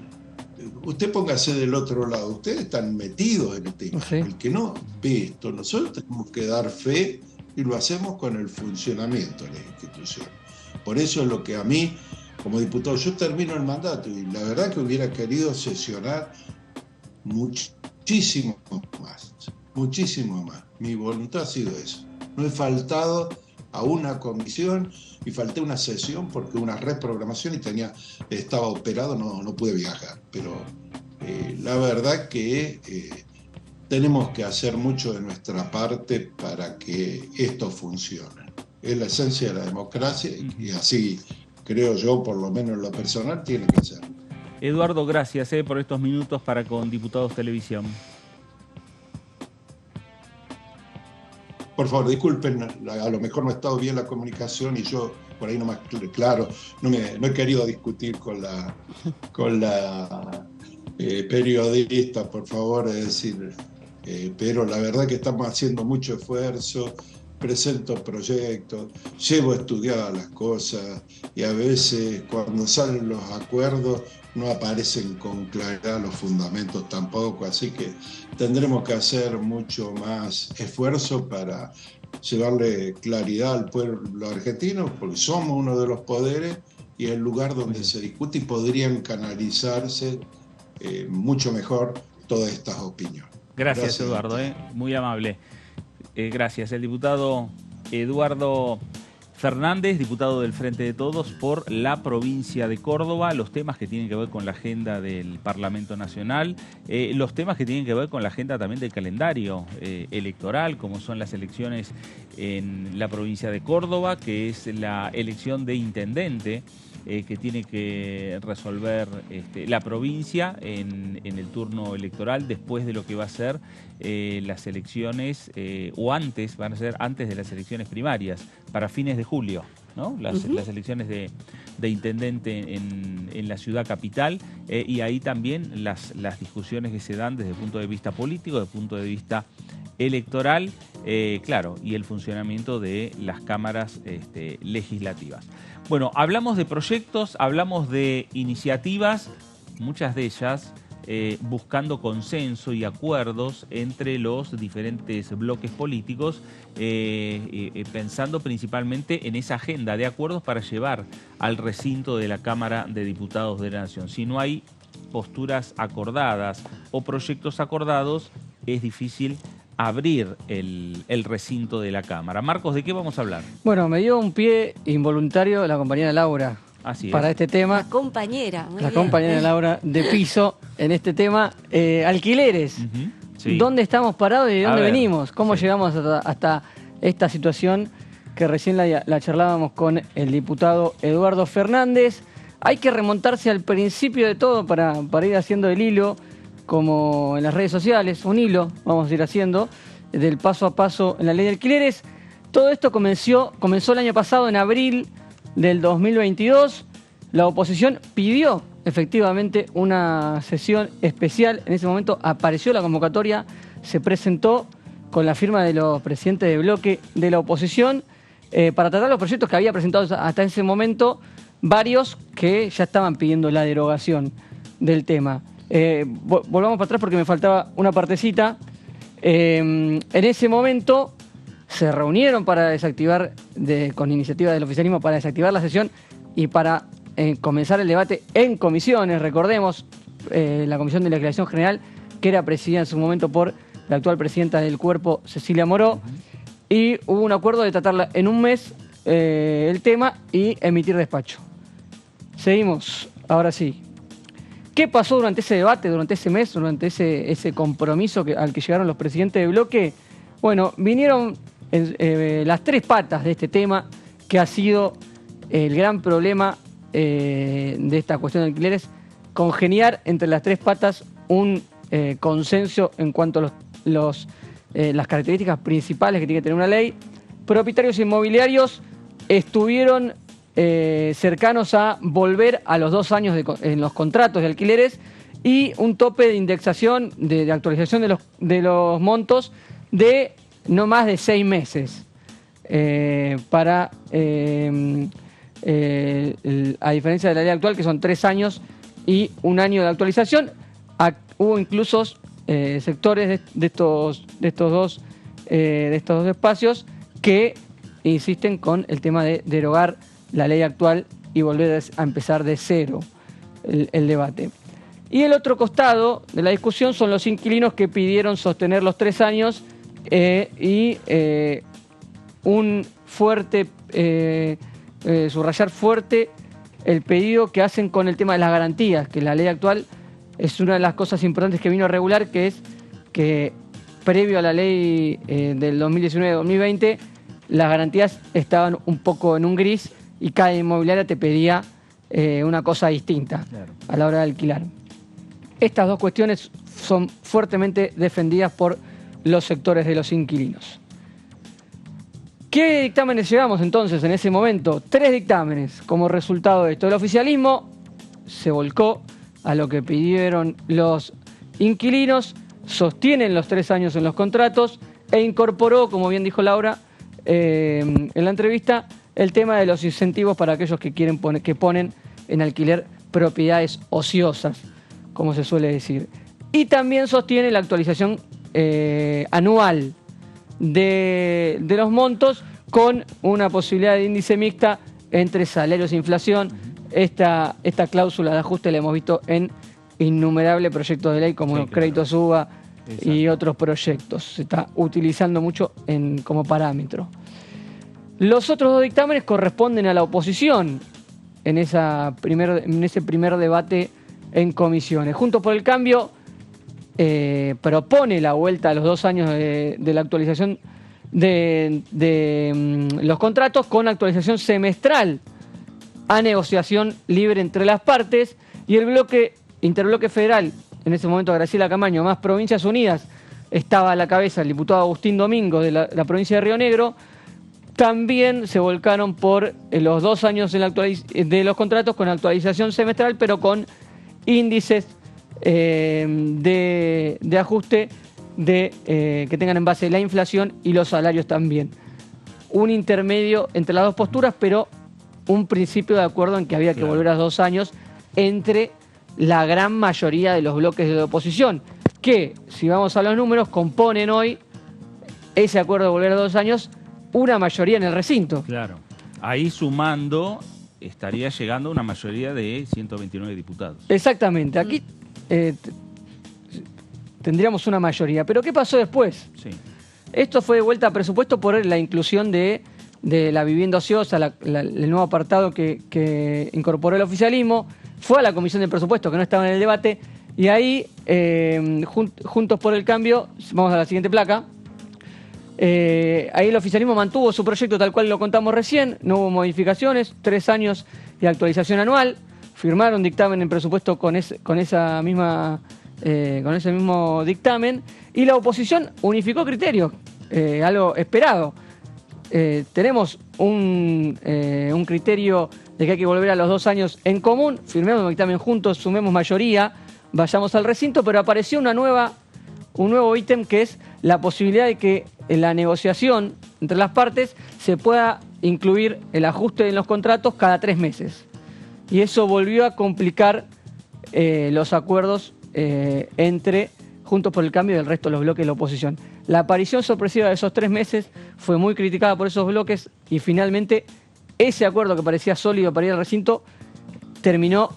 usted póngase del otro lado, ustedes están metidos en el tema. Sí. El que no ve esto, nosotros tenemos que dar fe y lo hacemos con el funcionamiento de la institución. Por eso es lo que a mí, como diputado, yo termino el mandato y la verdad que hubiera querido sesionar muchísimo más. Mi voluntad ha sido eso. No he faltado a una comisión y falté una sesión porque una reprogramación y estaba operado, no pude viajar. Pero la verdad que tenemos que hacer mucho de nuestra parte para que esto funcione. Es la esencia de la democracia y así creo yo, por lo menos en lo personal, tiene que ser. Eduardo, gracias por estos minutos para con Diputados Televisión. Por favor, disculpen, a lo mejor no ha estado bien la comunicación y yo por ahí no más claro, no he querido discutir con la periodista, por favor, es decir, pero la verdad que estamos haciendo mucho esfuerzo, presento proyectos, llevo estudiadas las cosas y a veces cuando salen los acuerdos no aparecen con claridad los fundamentos tampoco, así que tendremos que hacer mucho más esfuerzo para llevarle claridad al pueblo argentino, porque somos uno de los poderes y el lugar donde se discute y podrían canalizarse mucho mejor todas estas opiniones. Gracias Eduardo, muy amable. Gracias. El diputado Eduardo Fernández, diputado del Frente de Todos por la provincia de Córdoba, los temas que tienen que ver con la agenda del Parlamento Nacional, los temas que tienen que ver con la agenda también del calendario electoral, como son las elecciones en la provincia de Córdoba, que es la elección de intendente que tiene que resolver la provincia en el turno electoral después de lo que va a ser las elecciones, o antes, van a ser antes de las elecciones primarias, para fines de julio, ¿no? Las elecciones de intendente en la ciudad capital, y ahí también las discusiones que se dan desde el punto de vista político, desde el punto de vista electoral, claro, y el funcionamiento de las cámaras legislativas. Bueno, hablamos de proyectos, hablamos de iniciativas, muchas de ellas buscando consenso y acuerdos entre los diferentes bloques políticos, pensando principalmente en esa agenda de acuerdos para llevar al recinto de la Cámara de Diputados de la Nación. Si no hay posturas acordadas o proyectos acordados, es difícil abrir el recinto de la Cámara. Marcos, ¿de qué vamos a hablar? Bueno, me dio un pie involuntario la compañera Laura. Así para es. este tema. La compañera. La compañera Laura de piso en este tema. Alquileres. Sí. ¿Dónde estamos parados y de dónde ver, venimos? ¿Cómo sí. llegamos hasta esta situación que recién la charlábamos con el diputado Eduardo Fernández? Hay que remontarse al principio de todo para ir haciendo el hilo, como en las redes sociales, un hilo, vamos a ir haciendo, del paso a paso en la ley de alquileres. Todo esto comenzó el año pasado, en abril del 2022. La oposición pidió efectivamente una sesión especial. En ese momento apareció la convocatoria, se presentó con la firma de los presidentes de bloque de la oposición para tratar los proyectos que había presentado hasta ese momento, varios que ya estaban pidiendo la derogación del tema. Volvamos para atrás porque me faltaba una partecita. En ese momento se reunieron para desactivar, con iniciativa del oficialismo, para desactivar la sesión y para comenzar el debate en comisiones. Recordemos, la Comisión de Legislación General, que era presidida en su momento por la actual presidenta del cuerpo, Cecilia Moró, y hubo un acuerdo de tratarla en un mes el tema y emitir despacho. Seguimos, ahora sí. ¿Qué pasó durante ese debate, durante ese mes, durante ese compromiso al que llegaron los presidentes de bloque? Bueno, vinieron las tres patas de este tema, que ha sido el gran problema de esta cuestión de alquileres, congeniar entre las tres patas un consenso en cuanto a las características principales que tiene que tener una ley. Propietarios inmobiliarios estuvieron cercanos a volver a los 2 años en los contratos de alquileres y un tope de indexación, de actualización de los montos de no más de 6 meses. A diferencia de la ley actual, que son 3 años y 1 año de actualización. Hubo incluso sectores de estos dos espacios que insisten con el tema de derogar la ley actual y volver a empezar de cero el debate. Y el otro costado de la discusión son los inquilinos que pidieron sostener los 3 años y un fuerte, subrayar fuerte el pedido que hacen con el tema de las garantías, que la ley actual es una de las cosas importantes que vino a regular, que es que previo a la ley del 2019-2020, las garantías estaban un poco en un gris y cada inmobiliaria te pedía una cosa distinta a la hora de alquilar. Estas dos cuestiones son fuertemente defendidas por los sectores de los inquilinos. ¿Qué dictámenes llevamos entonces en ese momento? 3 dictámenes como resultado de esto. El oficialismo se volcó a lo que pidieron los inquilinos, sostienen los 3 años en los contratos e incorporó, como bien dijo Laura en la entrevista, el tema de los incentivos para aquellos que ponen en alquiler propiedades ociosas, como se suele decir. Y también sostiene la actualización anual de los montos con una posibilidad de índice mixta entre salarios e inflación. Esta cláusula de ajuste la hemos visto en innumerables proyectos de ley como Crédito Suba y otros proyectos. Se está utilizando mucho como parámetro. Los otros 2 dictámenes corresponden a la oposición en ese primer debate en comisiones. Juntos por el Cambio propone la vuelta a los 2 años de la actualización de los contratos con actualización semestral a negociación libre entre las partes, y el interbloque federal, en ese momento Graciela Camaño más Provincias Unidas, estaba a la cabeza el diputado Agustín Domingo de la provincia de Río Negro, también se volcaron por los 2 años de los contratos con actualización semestral, pero con índices de ajuste que tengan en base la inflación y los salarios también. Un intermedio entre las dos posturas, pero un principio de acuerdo en que había que volver a 2 años entre la gran mayoría de los bloques de la oposición, que, si vamos a los números, componen hoy ese acuerdo de volver a 2 años una mayoría en el recinto. Claro. Ahí sumando estaría llegando a una mayoría de 129 diputados. Exactamente. Aquí tendríamos una mayoría. Pero ¿qué pasó después? Sí. Esto fue de vuelta a presupuesto por la inclusión de la vivienda ociosa, el nuevo apartado que incorporó el oficialismo. Fue a la Comisión de Presupuesto, que no estaba en el debate, y ahí, Juntos por el Cambio, vamos a la siguiente placa, ahí el oficialismo mantuvo su proyecto tal cual lo contamos recién, no hubo modificaciones, 3 años de actualización anual, firmaron dictamen en presupuesto con ese mismo dictamen, y la oposición unificó criterios, algo esperado. Tenemos un criterio de que hay que volver a los 2 años en común, firmemos un dictamen juntos, sumemos mayoría, vayamos al recinto, pero apareció un nuevo ítem, que es la posibilidad de que en la negociación entre las partes se pueda incluir el ajuste en los contratos cada 3 meses. Y eso volvió a complicar los acuerdos entre Juntos por el Cambio y el resto de los bloques de la oposición. La aparición sorpresiva de esos 3 meses fue muy criticada por esos bloques, y finalmente ese acuerdo que parecía sólido para ir al recinto terminó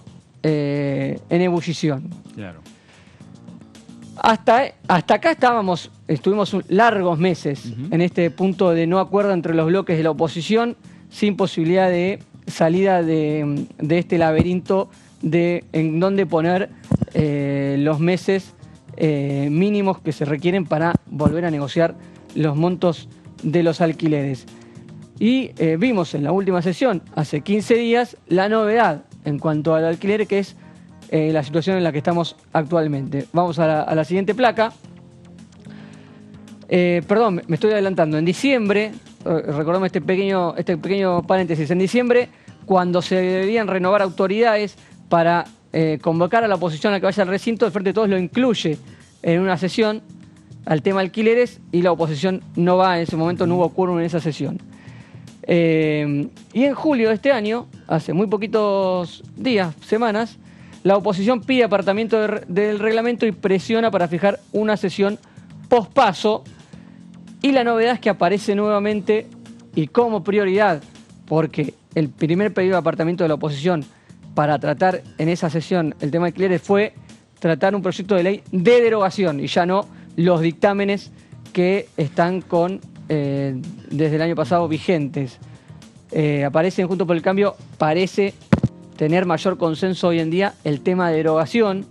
en ebullición. Claro. Hasta acá estuvimos largos meses en este punto de no acuerdo entre los bloques de la oposición, sin posibilidad de salida de este laberinto de en dónde poner los meses mínimos que se requieren para volver a negociar los montos de los alquileres. Y vimos en la última sesión, hace 15 días, la novedad en cuanto al alquiler, que es la situación en la que estamos actualmente. Vamos a la siguiente placa. Perdón, me estoy adelantando. En diciembre, recordamos este pequeño paréntesis, en diciembre, cuando se deberían renovar autoridades para convocar a la oposición a que vaya al recinto, el Frente de Todos lo incluye en una sesión al tema alquileres, y la oposición no va, en ese momento no hubo quórum en esa sesión. Y en julio de este año, hace muy poquitos días, semanas, La oposición pide apartamiento del reglamento y presiona para fijar una sesión pospaso. Y la novedad es que aparece nuevamente y como prioridad, porque el primer pedido de apartamiento de la oposición para tratar en esa sesión el tema de alquileres fue tratar un proyecto de ley de derogación y ya no los dictámenes que están desde el año pasado vigentes. Aparece en Juntos por el Cambio, parece tener mayor consenso hoy en día el tema de derogación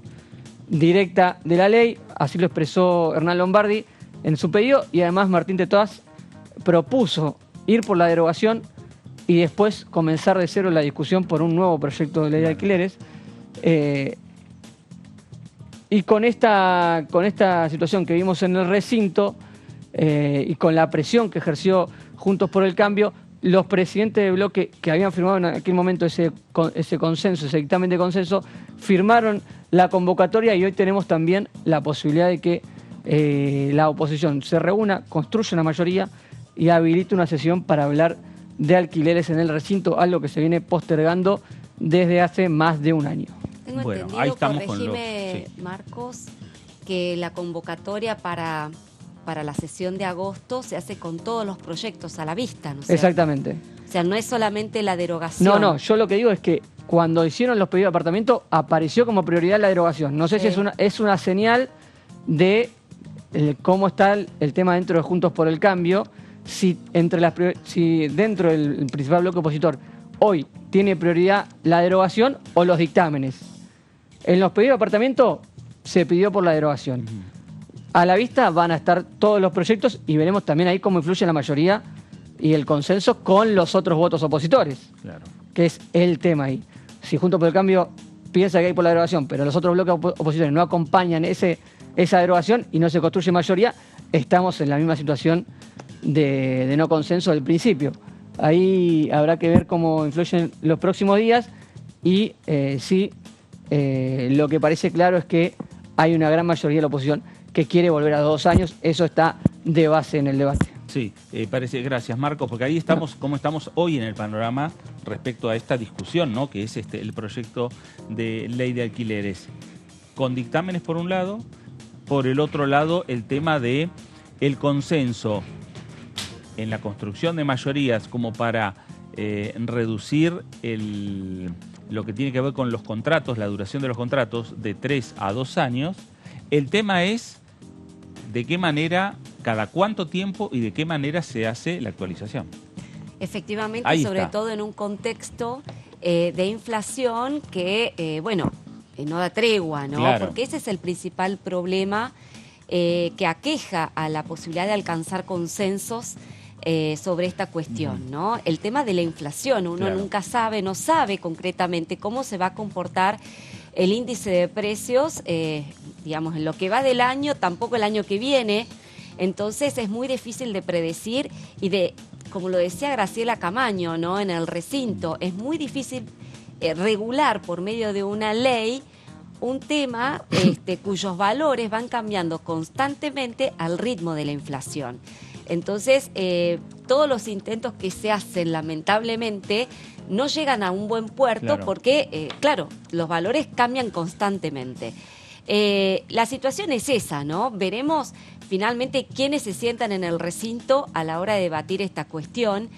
directa de la ley, así lo expresó Hernán Lombardi en su pedido, y además Martín Tetoaz propuso ir por la derogación y después comenzar de cero la discusión por un nuevo proyecto de ley de alquileres. Y con esta situación que vimos en el recinto y con la presión que ejerció Juntos por el Cambio, los presidentes de bloque que habían firmado en aquel momento ese consenso, ese dictamen de consenso, firmaron la convocatoria y hoy tenemos también la posibilidad de que la oposición se reúna, construya una mayoría y habilite una sesión para hablar de alquileres en el recinto, algo que se viene postergando desde hace más de un año. Tengo entendido, ahí estamos corregime, Marcos, que la convocatoria para la sesión de agosto se hace con todos los proyectos a la vista, ¿no es cierto? Exactamente. O sea, no es solamente la derogación. No, yo lo que digo es que cuando hicieron los pedidos de apartamento apareció como prioridad la derogación. No sé si es una señal de cómo está el tema dentro de Juntos por el Cambio, si dentro del principal bloque opositor hoy tiene prioridad la derogación o los dictámenes. En los pedidos de apartamento se pidió por la derogación. A la vista van a estar todos los proyectos y veremos también ahí cómo influye la mayoría y el consenso con los otros votos opositores, claro, que es el tema ahí. Si Juntos por el Cambio piensa que hay por la derogación, pero los otros bloques opositores no acompañan esa derogación y no se construye mayoría, estamos en la misma situación de no consenso del principio. Ahí habrá que ver cómo influyen los próximos días y lo que parece claro es que hay una gran mayoría de la oposición que quiere volver a 2 años. Eso está de base en el debate. Sí, parece, gracias Marcos, porque ahí estamos, como estamos hoy en el panorama respecto a esta discusión, ¿no? Que es el proyecto de ley de alquileres, con dictámenes por un lado, por el otro lado el tema de el consenso en la construcción de mayorías como para reducir lo que tiene que ver con los contratos, la duración de los contratos de 3 a 2 años. El tema es de qué manera, cada cuánto tiempo y de qué manera se hace la actualización. Efectivamente, Ahí sobre está. todo en un contexto de inflación que, no da tregua, ¿no? Claro. Porque ese es el principal problema que aqueja a la posibilidad de alcanzar consensos sobre esta cuestión, ¿no? El tema de la inflación, uno Claro. nunca sabe, no sabe concretamente cómo se va a comportar el índice de precios, digamos, en lo que va del año, tampoco el año que viene. Entonces es muy difícil de predecir y como lo decía Graciela Camaño, ¿no? En el recinto, es muy difícil regular por medio de una ley un tema cuyos valores van cambiando constantemente al ritmo de la inflación. Entonces, todos los intentos que se hacen, lamentablemente, no llegan a un buen puerto, claro, porque, los valores cambian constantemente. La situación es esa, ¿no? Veremos finalmente quiénes se sientan en el recinto a la hora de debatir esta cuestión,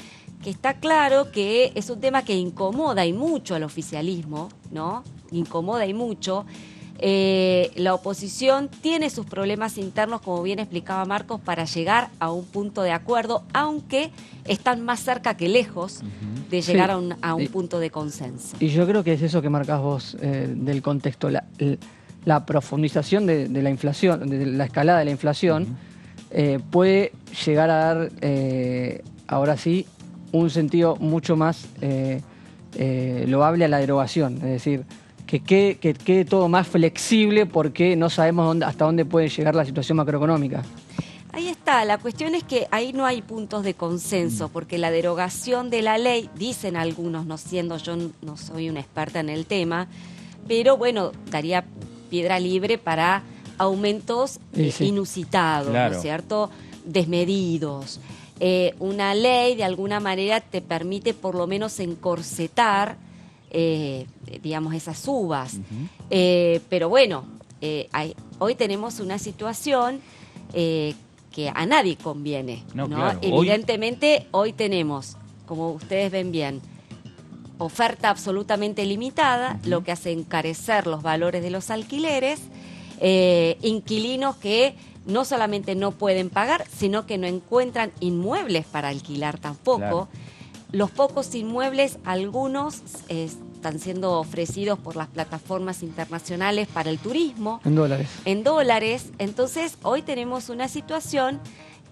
que está claro que es un tema que incomoda y mucho al oficialismo, ¿no? Incomoda y mucho. La oposición tiene sus problemas internos, como bien explicaba Marcos, para llegar a un punto de acuerdo, aunque están más cerca que lejos de llegar a un punto de consenso. Y yo creo que es eso que marcás vos del contexto, la profundización de la inflación, de la escalada de la inflación, puede llegar a dar, ahora sí, un sentido mucho más loable a la derogación, es decir, que quede todo más flexible porque no sabemos hasta dónde puede llegar la situación macroeconómica. Ahí está, la cuestión es que ahí no hay puntos de consenso, porque la derogación de la ley, dicen algunos, yo no soy una experta en el tema, pero bueno, daría piedra libre para aumentos inusitados, claro, ¿no es cierto?, desmedidos. Una ley, de alguna manera, te permite por lo menos encorsetar digamos, esas subas. Pero bueno, hoy tenemos una situación que a nadie conviene, ¿no? Claro. Evidentemente, hoy tenemos, como ustedes ven bien, oferta absolutamente limitada, lo que hace encarecer los valores de los alquileres, inquilinos que no solamente no pueden pagar, sino que no encuentran inmuebles para alquilar tampoco. Claro. Los pocos inmuebles, algunos están siendo ofrecidos por las plataformas internacionales para el turismo. En dólares. En dólares. Entonces, hoy tenemos una situación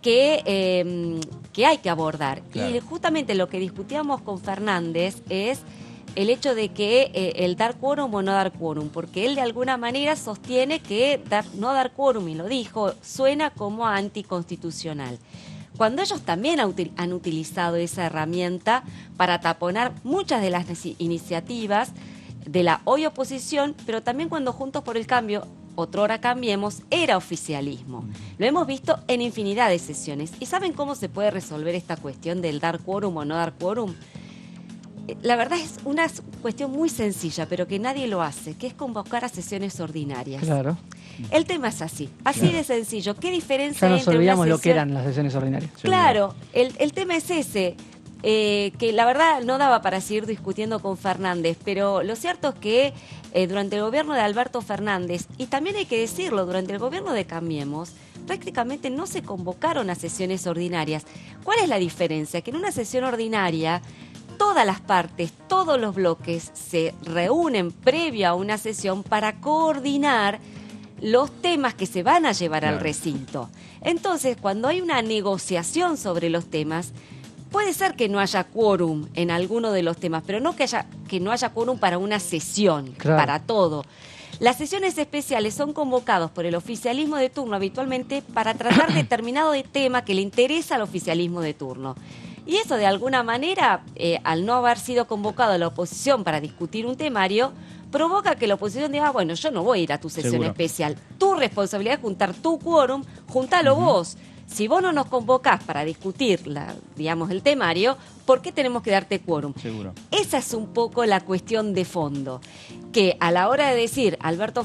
que hay que abordar. Claro. Y justamente lo que discutíamos con Fernández es el hecho de que el dar quórum o no dar quórum, porque él de alguna manera sostiene que no dar quórum, y lo dijo, suena como anticonstitucional. Cuando ellos también han utilizado esa herramienta para taponar muchas de las iniciativas de la hoy oposición, pero también cuando Juntos por el Cambio, otrora Cambiemos, era oficialismo. Lo hemos visto en infinidad de sesiones. ¿Y saben cómo se puede resolver esta cuestión del dar quórum o no dar quórum? La verdad es una cuestión muy sencilla, pero que nadie lo hace, que es convocar a sesiones ordinarias. Claro. El tema es así de sencillo. ¿Qué diferencia Ya hay nos entre olvidamos una lo que sesión? eran las sesiones ordinarias. Claro, el tema es ese, que la verdad no daba para seguir discutiendo con Fernández, pero lo cierto es que durante el gobierno de Alberto Fernández, y también hay que decirlo, durante el gobierno de Cambiemos, prácticamente no se convocaron a sesiones ordinarias. ¿Cuál es la diferencia? Que en una sesión ordinaria todas las partes, todos los bloques se reúnen previo a una sesión para coordinar los temas que se van a llevar al recinto. Entonces, cuando hay una negociación sobre los temas, puede ser que no haya quórum en alguno de los temas, pero no que no haya quórum para una sesión, para todo. Las sesiones especiales son convocados por el oficialismo de turno habitualmente para tratar determinado tema que le interesa al oficialismo de turno. Y eso, de alguna manera, al no haber sido convocado a la oposición para discutir un temario, provoca que la oposición diga, bueno, yo no voy a ir a tu sesión especial. Tu responsabilidad es juntar tu quórum, juntalo vos. Si vos no nos convocás para discutir, el temario, ¿por qué tenemos que darte quórum? Seguro. Esa es un poco la cuestión de fondo. Que a la hora de decir, Eduardo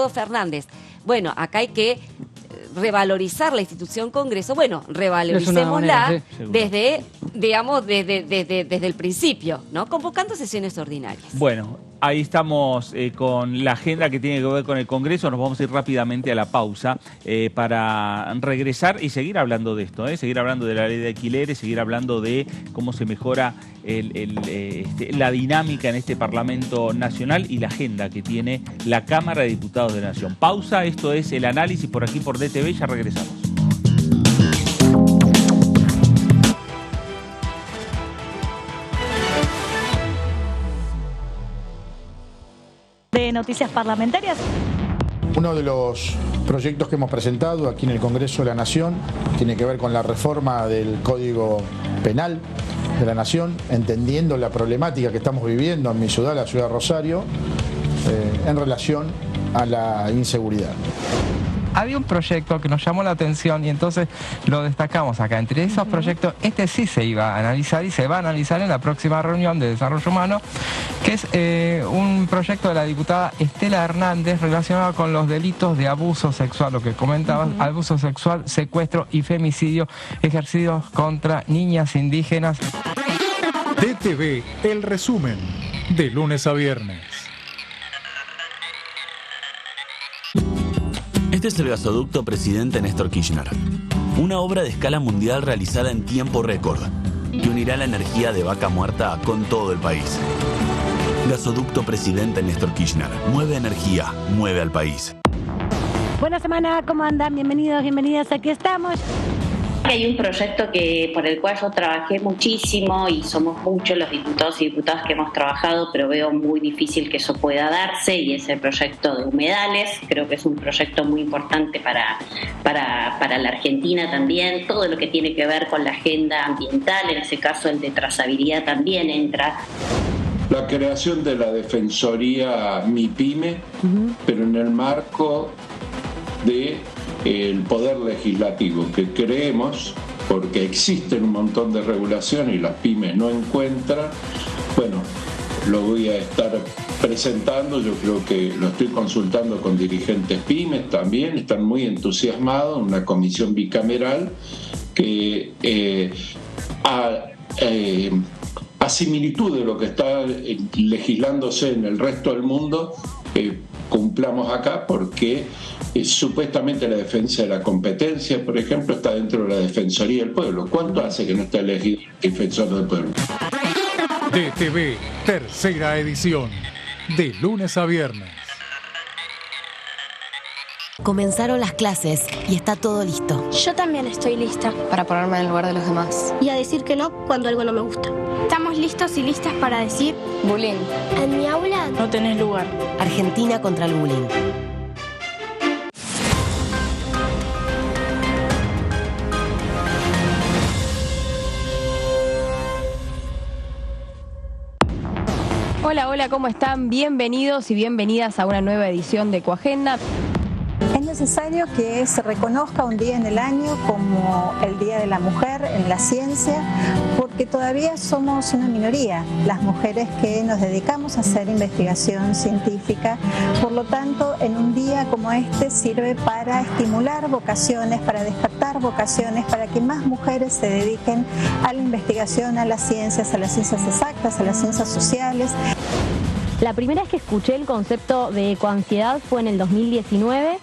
Fernández, bueno, acá hay que revalorizar la institución Congreso, bueno, revaloricémosla desde el principio, ¿no? Convocando sesiones ordinarias. Bueno, ahí estamos con la agenda que tiene que ver con el Congreso. Nos vamos a ir rápidamente a la pausa para regresar y seguir hablando de esto, seguir hablando de la ley de alquileres, seguir hablando de cómo se mejora la dinámica en este Parlamento Nacional y la agenda que tiene la Cámara de Diputados de la Nación. Pausa, esto es el análisis por aquí por DTV, ya regresamos. De noticias parlamentarias. Uno de los proyectos que hemos presentado aquí en el Congreso de la Nación tiene que ver con la reforma del Código Penal de la Nación, entendiendo la problemática que estamos viviendo en mi ciudad, la ciudad de Rosario, en relación a la inseguridad. Había un proyecto que nos llamó la atención y entonces lo destacamos acá. Entre esos proyectos, este sí se iba a analizar y se va a analizar en la próxima reunión de Desarrollo Humano, que es un proyecto de la diputada Estela Hernández relacionado con los delitos de abuso sexual, lo que comentabas, abuso sexual, secuestro y femicidio ejercidos contra niñas indígenas. DTV, el resumen, de lunes a viernes. Este es el gasoducto Presidente Néstor Kirchner, una obra de escala mundial realizada en tiempo récord, que unirá la energía de Vaca Muerta con todo el país. Gasoducto Presidente Néstor Kirchner, mueve energía, mueve al país. Buena semana, ¿cómo andan? Bienvenidos, bienvenidas, aquí estamos. Hay un proyecto por el cual yo trabajé muchísimo y somos muchos los diputados y diputadas que hemos trabajado, pero veo muy difícil que eso pueda darse, y es el proyecto de humedales. Creo que es un proyecto muy importante para la Argentina también. Todo lo que tiene que ver con la agenda ambiental, en ese caso el de trazabilidad también entra. La creación de la Defensoría MIPYME, pero en el marco de el Poder Legislativo, que creemos, porque existen un montón de regulaciones y las pymes no encuentran, bueno, lo voy a estar presentando. Yo creo que lo estoy consultando con dirigentes pymes también, están muy entusiasmados, una comisión bicameral que a similitud de lo que está legislándose en el resto del mundo, cumplamos acá, porque supuestamente la defensa de la competencia, por ejemplo, está dentro de la Defensoría del Pueblo. ¿Cuánto hace que no está elegido el defensor del pueblo? DTV, tercera edición, de lunes a viernes. Comenzaron las clases y está todo listo. Yo también estoy lista. Para ponerme en el lugar de los demás. Y a decir que no cuando algo no me gusta. Estamos listos y listas para decir bullying. En mi aula no tenés lugar. Argentina contra el bullying. Hola, hola, ¿cómo están? Bienvenidos y bienvenidas a una nueva edición de Ecoagenda. Es necesario que se reconozca un día en el año como el Día de la Mujer en la ciencia, porque todavía somos una minoría, las mujeres que nos dedicamos a hacer investigación científica. Por lo tanto, en un día como este sirve para estimular vocaciones, para despertar vocaciones, para que más mujeres se dediquen a la investigación, a las ciencias exactas, a las ciencias sociales. La primera vez que escuché el concepto de ecoansiedad fue en el 2019,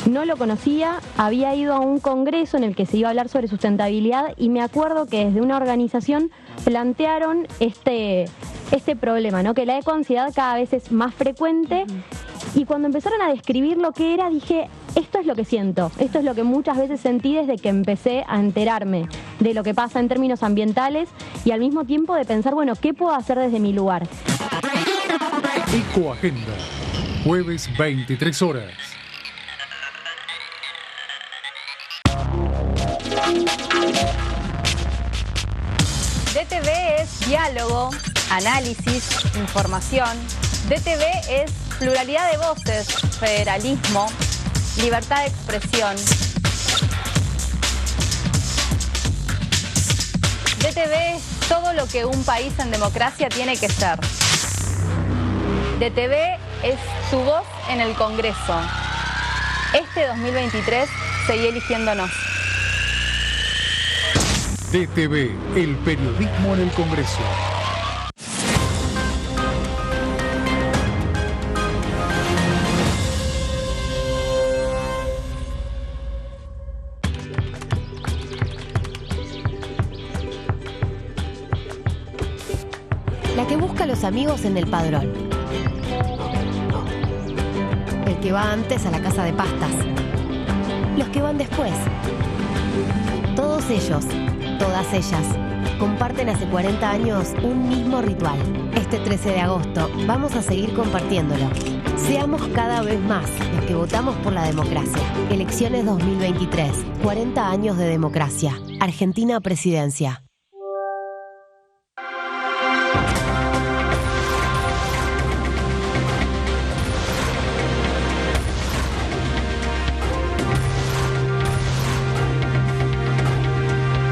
no lo conocía, había ido a un congreso en el que se iba a hablar sobre sustentabilidad y me acuerdo que desde una organización plantearon este problema, ¿no? Que la ecoansiedad cada vez es más frecuente y cuando empezaron a describir lo que era dije, esto es lo que siento, esto es lo que muchas veces sentí desde que empecé a enterarme de lo que pasa en términos ambientales y al mismo tiempo de pensar, bueno, ¿qué puedo hacer desde mi lugar? Ecoagenda, jueves 23 horas. DTV es diálogo, análisis, información. DTV es pluralidad de voces, federalismo, libertad de expresión. DTV es todo lo que un país en democracia tiene que ser. DTV es tu voz en el Congreso. Este 2023 seguí eligiéndonos. DTV, el periodismo en el Congreso. La que busca a los amigos en el padrón. El que va antes a la casa de pastas. Los que van después. Todos ellos, todas ellas, comparten hace 40 años un mismo ritual. Este 13 de agosto vamos a seguir compartiéndolo. Seamos cada vez más los que votamos por la democracia. Elecciones 2023, 40 años de democracia. Argentina Presidencia.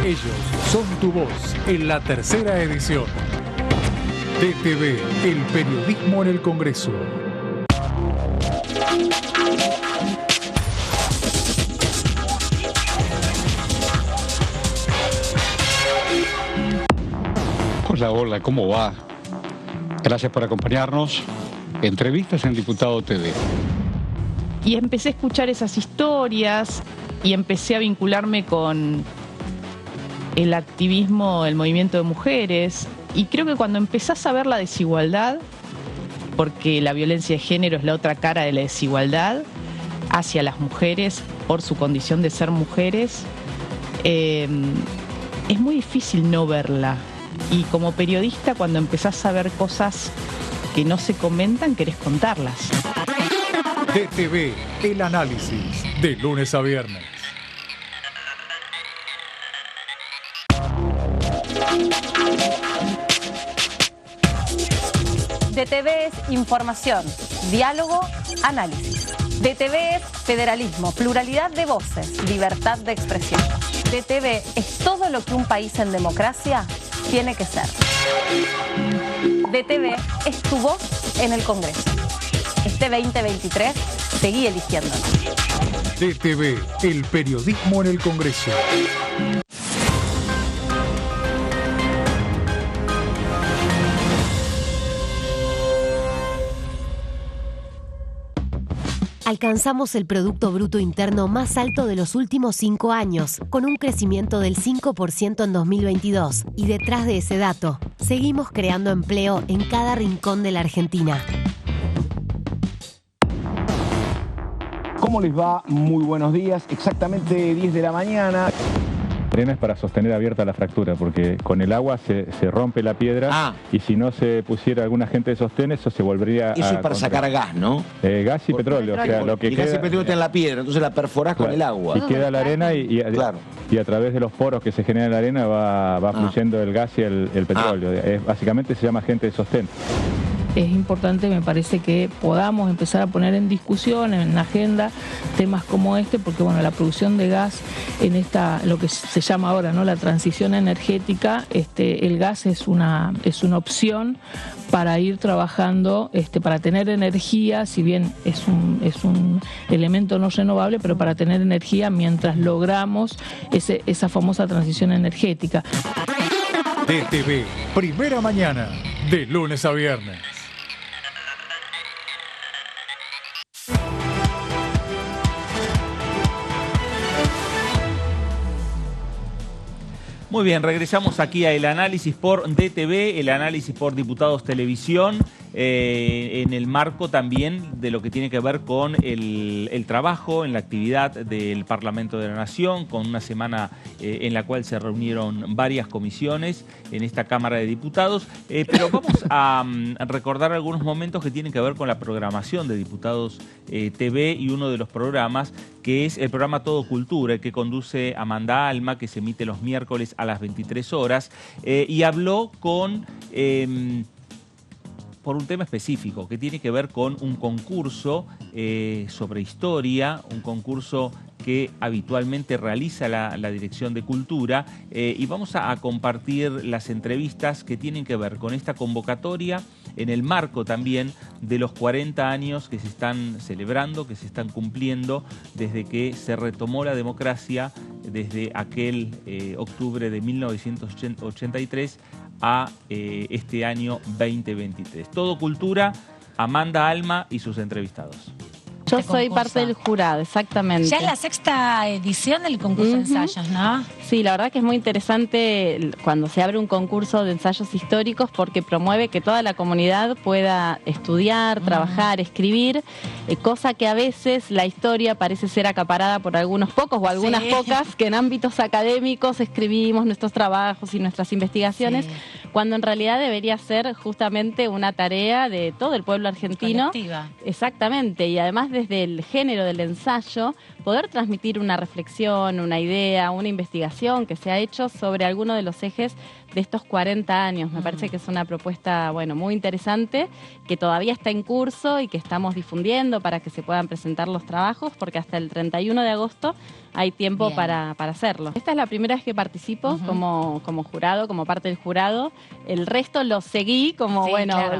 Ellos son tu voz en la tercera edición. DTV, el periodismo en el Congreso. Hola, hola, ¿cómo va? Gracias por acompañarnos. Entrevistas en Diputado TV. Y empecé a escuchar esas historias y empecé a vincularme con el activismo, el movimiento de mujeres. Y creo que cuando empezás a ver la desigualdad, porque la violencia de género es la otra cara de la desigualdad hacia las mujeres por su condición de ser mujeres, es muy difícil no verla. Y como periodista, cuando empezás a ver cosas que no se comentan, querés contarlas. DTV, el análisis, de lunes a viernes. DTV es información, diálogo, análisis. DTV es federalismo, pluralidad de voces, libertad de expresión. DTV es todo lo que un país en democracia tiene que ser. DTV es tu voz en el Congreso. Este 2023, seguí eligiéndonos. DTV, el periodismo en el Congreso. Alcanzamos el Producto Bruto Interno más alto de los últimos 5 años, con un crecimiento del 5% en 2022. Y detrás de ese dato, seguimos creando empleo en cada rincón de la Argentina. ¿Cómo les va? Muy buenos días. Exactamente 10 de la mañana. Arena es para sostener abierta la fractura, porque con el agua se rompe la piedra y si no se pusiera algún agente de sostén, eso se volvería Eso es para sacar gas, ¿no? Gas y petróleo. O sea, lo que gas y petróleo está en la piedra, entonces la perforás con el agua. Y queda la arena y a través de los poros que se generan en la arena va fluyendo el gas y el petróleo. Básicamente se llama agente de sostén. Es importante, me parece, que podamos empezar a poner en discusión, en la agenda, temas como este, porque bueno, la producción de gas en lo que se llama ahora, ¿no?, la transición energética, el gas es una opción para ir trabajando, para tener energía, si bien es un elemento no renovable, pero para tener energía mientras logramos esa famosa transición energética. DTV, primera mañana, de lunes a viernes. Muy bien, regresamos aquí a El Análisis por DTV, el análisis por Diputados Televisión, en el marco también de lo que tiene que ver con el trabajo en la actividad del Parlamento de la Nación, con una semana en la cual se reunieron varias comisiones en esta Cámara de Diputados, pero vamos a recordar algunos momentos que tienen que ver con la programación de Diputados TV, y uno de los programas que es el programa Todo Cultura, que conduce Amanda Alma, que se emite los miércoles a las 23 horas, y habló por un tema específico que tiene que ver con un concurso sobre historia, un concurso que habitualmente realiza la Dirección de Cultura, y vamos a compartir las entrevistas que tienen que ver con esta convocatoria en el marco también de los 40 años que se están celebrando, que se están cumpliendo desde que se retomó la democracia, desde aquel octubre de 1983 a este año 2023. Todo Cultura, Amanda Alma y sus entrevistados. Yo soy parte del jurado, exactamente. Ya es la sexta edición del concurso de ensayos, ¿no? Sí, la verdad que es muy interesante cuando se abre un concurso de ensayos históricos, porque promueve que toda la comunidad pueda estudiar, trabajar, escribir, cosa que a veces la historia parece ser acaparada por algunos pocos o algunas pocas que en ámbitos académicos escribimos nuestros trabajos y nuestras investigaciones, cuando en realidad debería ser justamente una tarea de todo el pueblo argentino. Colectiva. Exactamente, y además desde el género del ensayo, poder transmitir una reflexión, una idea, una investigación que se ha hecho sobre alguno de los ejes de estos 40 años. Me parece que es una propuesta, bueno, muy interesante, que todavía está en curso y que estamos difundiendo para que se puedan presentar los trabajos, porque hasta el 31 de agosto hay tiempo para hacerlo. Esta es la primera vez que participo como jurado, como parte del jurado. El resto lo seguí como,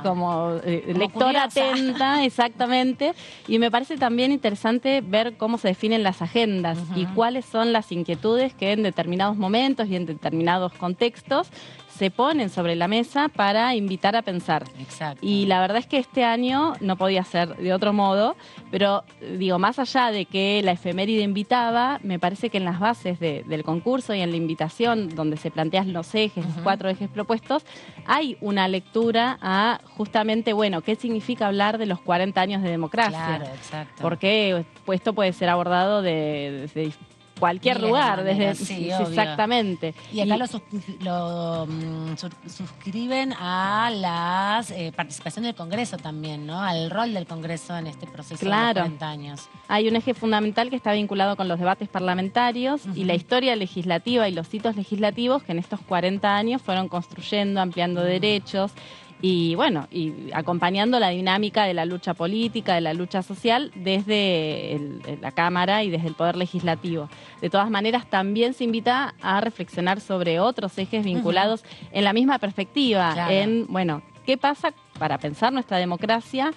como lectora atenta, exactamente. Y me parece también interesante ver cómo se definen las agendas y cuáles son las inquietudes que en determinados momentos y en determinados contextos se ponen sobre la mesa para invitar a pensar. Exacto. Y la verdad es que este año no podía ser de otro modo, pero digo, más allá de que la efeméride invitaba, me parece que en las bases del concurso y en la invitación donde se plantean los ejes, los 4 ejes propuestos, hay una lectura a justamente, bueno, qué significa hablar de los 40 años de democracia. Claro, exacto. Porque esto puede ser abordado desde cualquier lugar, exactamente. Y acá lo suscriben a la participación del Congreso también, ¿no? Al rol del Congreso en este proceso de los 40 años. Hay un eje fundamental que está vinculado con los debates parlamentarios y la historia legislativa y los hitos legislativos que en estos 40 años fueron construyendo, ampliando derechos. Y bueno, y acompañando la dinámica de la lucha política, de la lucha social desde la Cámara y desde el Poder Legislativo. De todas maneras, también se invita a reflexionar sobre otros ejes vinculados en la misma perspectiva, en, bueno, ¿qué pasa para pensar nuestra democracia?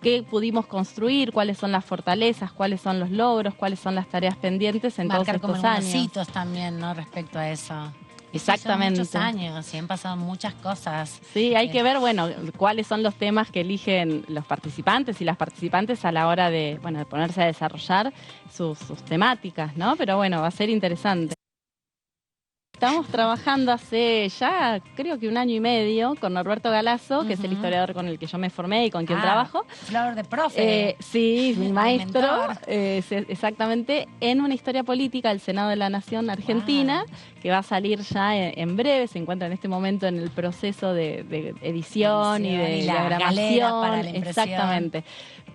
¿Qué pudimos construir? ¿Cuáles son las fortalezas? ¿Cuáles son los logros? ¿Cuáles son las tareas pendientes en todos estos Marcar como años? hitos también, ¿no? Respecto a eso. Exactamente. Son muchos años y han pasado muchas cosas. Sí, hay que ver, bueno, cuáles son los temas que eligen los participantes y las participantes a la hora de, bueno, de ponerse a desarrollar sus temáticas, ¿no? Pero bueno, va a ser interesante. Estamos trabajando hace ya creo que 1 año y medio con Norberto Galazo, que es el historiador con el que yo me formé y con quien trabajo. Flor de profe. Sí, mi maestro, exactamente, en una historia política del Senado de la Nación Argentina, que va a salir ya en breve, se encuentra en este momento en el proceso de edición y de la diagramación. para la impresión. Exactamente.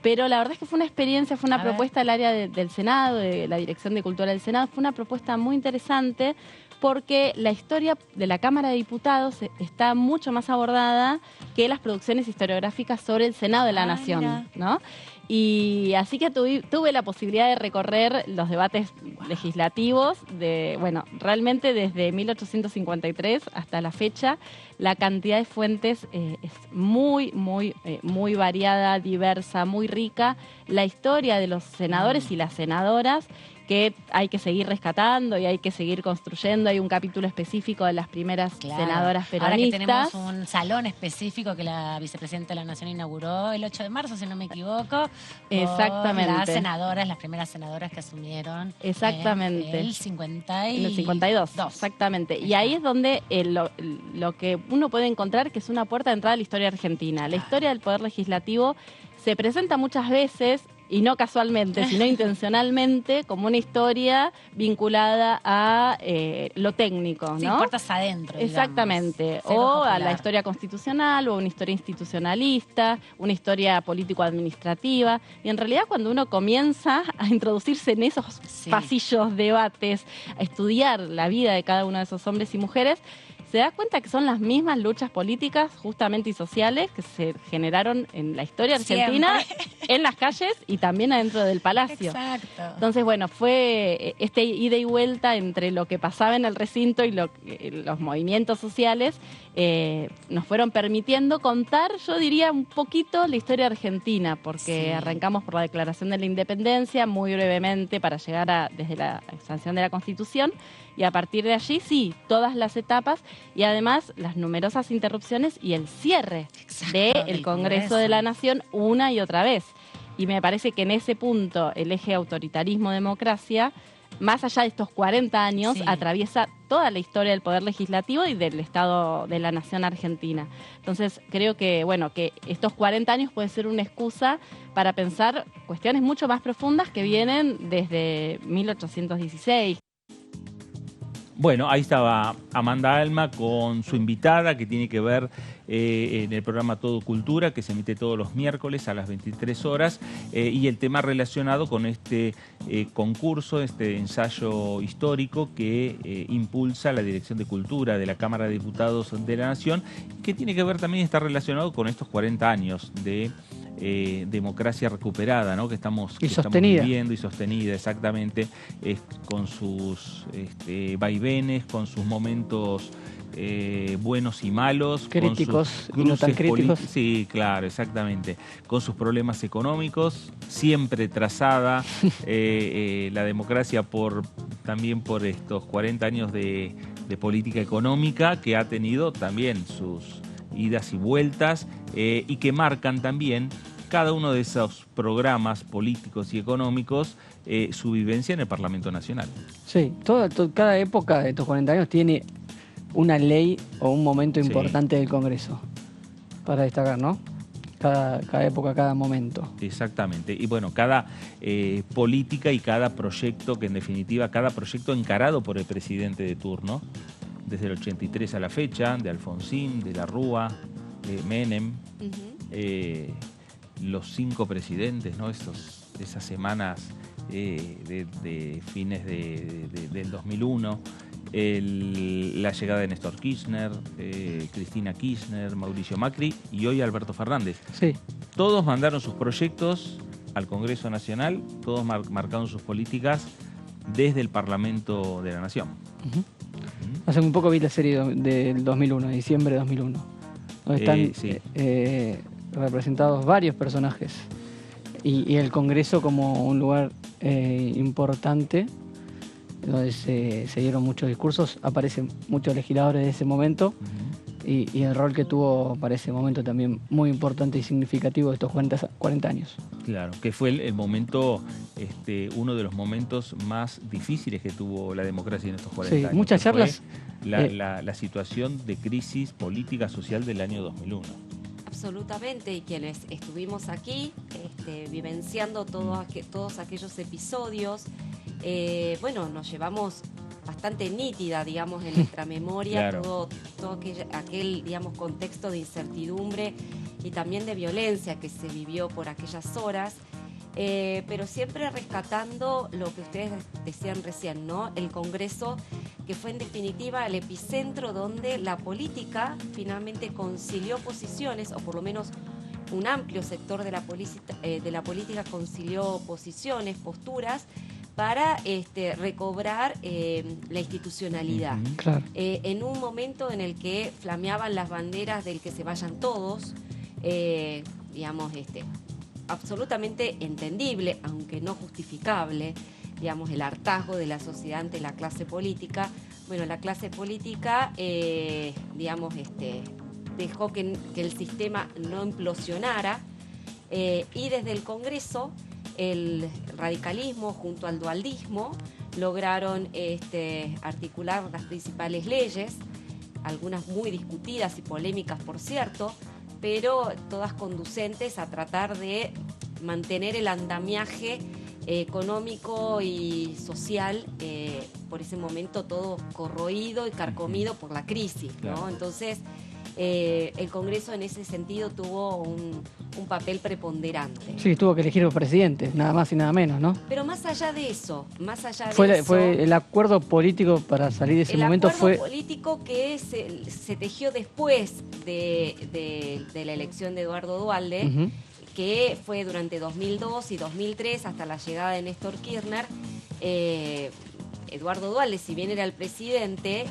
Pero la verdad es que fue una experiencia, fue una propuesta del área del Senado, de la Dirección de Cultura del Senado, fue una propuesta muy interesante, porque la historia de la Cámara de Diputados está mucho más abordada que las producciones historiográficas sobre el Senado de la Nación, ¿no? Y así que tuve la posibilidad de recorrer los debates legislativos realmente desde 1853 hasta la fecha. La cantidad de fuentes es muy variada, diversa, muy rica. La historia de los senadores y las senadoras, que hay que seguir rescatando y hay que seguir construyendo. Hay un capítulo específico de las primeras senadoras peronistas. Ahora que tenemos un salón específico que la vicepresidenta de la Nación inauguró el 8 de marzo, si no me equivoco. Exactamente. Las senadoras, las primeras senadoras que asumieron. Exactamente. El 52. 52, exactamente. Y ahí es donde lo que uno puede encontrar que es una puerta de entrada a la historia argentina. La historia del Poder Legislativo se presenta muchas veces, y no casualmente, sino intencionalmente, como una historia vinculada a lo técnico, ¿no? Sí, puertas adentro, exactamente. O a la historia constitucional, o una historia institucionalista, una historia político-administrativa. Y en realidad cuando uno comienza a introducirse en esos pasillos, debates, a estudiar la vida de cada uno de esos hombres y mujeres, se da cuenta que son las mismas luchas políticas justamente y sociales que se generaron en la historia argentina, en las calles y también adentro del palacio. Exacto. Entonces, bueno, fue este ida y vuelta entre lo que pasaba en el recinto y los movimientos sociales, nos fueron permitiendo contar, yo diría, un poquito la historia argentina, porque arrancamos por la Declaración de la Independencia, muy brevemente, para llegar desde la sanción de la Constitución, y a partir de allí, todas las etapas, y además las numerosas interrupciones y el cierre del Congreso de la Nación una y otra vez. Y me parece que en ese punto el eje autoritarismo-democracia, más allá de estos 40 años, atraviesa toda la historia del Poder Legislativo y del Estado de la Nación Argentina. Entonces creo que, que estos 40 años puede ser una excusa para pensar cuestiones mucho más profundas que vienen desde 1816. Bueno, ahí estaba Amanda Alma con su invitada, que tiene que ver en el programa Todo Cultura, que se emite todos los miércoles a las 23 horas, y el tema relacionado con este concurso, este ensayo histórico que impulsa la Dirección de Cultura de la Cámara de Diputados de la Nación, que tiene que ver también, está relacionado con estos 40 años de democracia recuperada, ¿no? que estamos viviendo y sostenida, exactamente, con sus vaivenes, con sus momentos buenos y malos, críticos con sus y no tan críticos. Sí, claro, exactamente. Con sus problemas económicos, siempre trazada la democracia también por estos 40 años de política económica, que ha tenido también sus idas y vueltas, y que marcan también cada uno de esos programas políticos y económicos su vivencia en el Parlamento Nacional. Sí, cada época de estos 40 años tiene una ley o un momento importante del Congreso para destacar, ¿no? Cada época, cada momento. Exactamente. Y bueno, cada política y cada proyecto, que en definitiva, cada proyecto encarado por el presidente de turno, desde el 83 a la fecha, de Alfonsín, de la Rúa, de Menem, los 5 presidentes, ¿no? Esas semanas de fines del 2001, la llegada de Néstor Kirchner, Cristina Kirchner, Mauricio Macri y hoy Alberto Fernández. Sí. Todos mandaron sus proyectos al Congreso Nacional, todos marcaron sus políticas desde el Parlamento de la Nación. Hace un poco vi la serie del 2001, de diciembre de 2001. donde están representados varios personajes. Y el Congreso como un lugar importante, donde se dieron muchos discursos, aparecen muchos legisladores de ese momento, y el rol que tuvo para ese momento también muy importante y significativo de estos 40 años. Claro, que fue el momento, uno de los momentos más difíciles que tuvo la democracia en estos 40 años. Muchas charlas. La situación de crisis política social del año 2001. Absolutamente, y quienes estuvimos aquí vivenciando todos aquellos episodios, nos llevamos bastante nítida, digamos, en nuestra memoria, claro, todo aquel, digamos, contexto de incertidumbre y también de violencia que se vivió por aquellas horas, pero siempre rescatando lo que ustedes decían recién, ¿no? El Congreso, que fue en definitiva el epicentro donde la política finalmente concilió posiciones, o por lo menos un amplio sector de la política concilió posiciones, posturas, para recobrar la institucionalidad. Claro. En un momento en el que flameaban las banderas del que se vayan todos, digamos, absolutamente entendible, aunque no justificable, digamos, el hartazgo de la sociedad ante la clase política. Bueno, la clase política, digamos, dejó que el sistema no implosionara, y desde el Congreso el radicalismo junto al dualdismo lograron articular las principales leyes, algunas muy discutidas y polémicas, por cierto, pero todas conducentes a tratar de mantener el andamiaje económico y social, por ese momento todo corroído y carcomido por la crisis, ¿no? Claro. Entonces, el Congreso en ese sentido tuvo un papel preponderante. Sí, tuvo que elegir los presidentes, nada más y nada menos, ¿no? Pero más allá de eso, fue el acuerdo político para salir de ese momento. El acuerdo político que se tejió después de la elección de Eduardo Duhalde, que fue durante 2002 y 2003 hasta la llegada de Néstor Kirchner. Eduardo Duhalde, si bien era el presidente,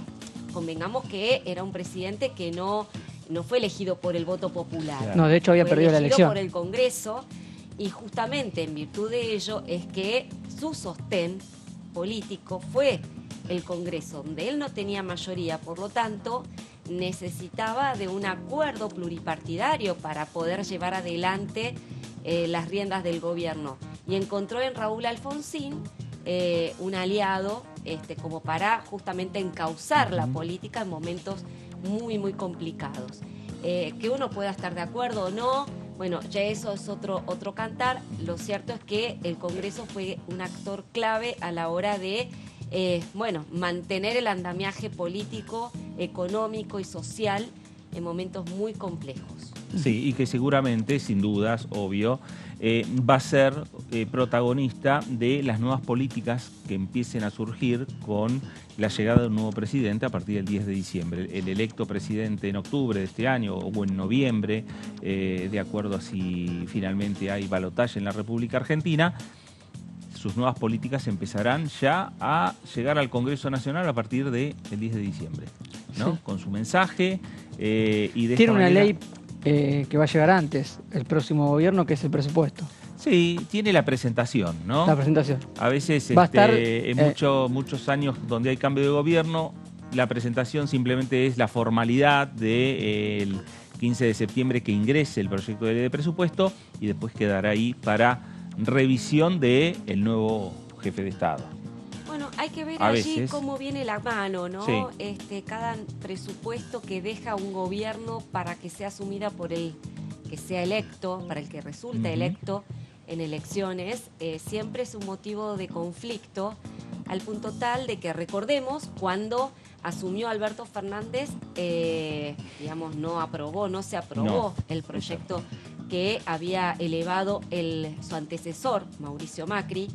convengamos que era un presidente que no fue elegido por el voto popular. No, de hecho había perdido la elección. Fue elegido por el Congreso, y justamente en virtud de ello es que su sostén político fue el Congreso, donde él no tenía mayoría, por lo tanto necesitaba de un acuerdo pluripartidario para poder llevar adelante las riendas del gobierno. Y encontró en Raúl Alfonsín un aliado como para justamente encauzar la política en momentos muy, muy complicados. Que uno pueda estar de acuerdo o no, bueno, ya eso es otro cantar. Lo cierto es que el Congreso fue un actor clave a la hora de mantener el andamiaje político, económico y social en momentos muy complejos. Sí, y que seguramente, sin dudas, obvio, va a ser protagonista de las nuevas políticas que empiecen a surgir con la llegada de un nuevo presidente a partir del 10 de diciembre. El electo presidente en octubre de este año o en noviembre, de acuerdo a si finalmente hay balotaje en la República Argentina, sus nuevas políticas empezarán ya a llegar al Congreso Nacional a partir del 10 de diciembre, ¿no? Sí. Con su mensaje y de tiene una ley que va a llegar antes, el próximo gobierno, que es el presupuesto. Sí, tiene la presentación, ¿no? La presentación. A veces en muchos años donde hay cambio de gobierno, la presentación simplemente es la formalidad del 15 de septiembre que ingrese el proyecto de ley de presupuesto, y después quedará ahí para revisión del nuevo jefe de Estado. Bueno, hay que ver allí cómo viene la mano, ¿no? Sí. Cada presupuesto que deja un gobierno para que sea asumida por el que sea electo, para el que resulta electo en elecciones, siempre es un motivo de conflicto, al punto tal de que recordemos cuando asumió Alberto Fernández, digamos, no se aprobó el proyecto que había elevado su antecesor, Mauricio Macri.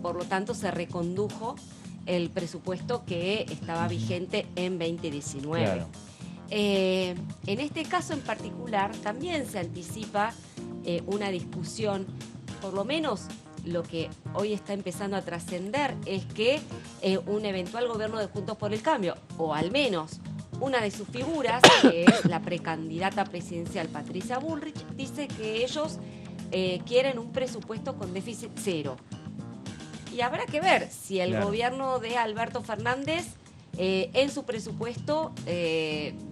Por lo tanto, se recondujo el presupuesto que estaba vigente en 2019. Claro. En este caso en particular, también se anticipa una discusión, por lo menos lo que hoy está empezando a trascender es que un eventual gobierno de Juntos por el Cambio, o al menos una de sus figuras, que es la precandidata presidencial Patricia Bullrich, dice que ellos quieren un presupuesto con déficit cero. Y habrá que ver si el gobierno de Alberto Fernández en su presupuesto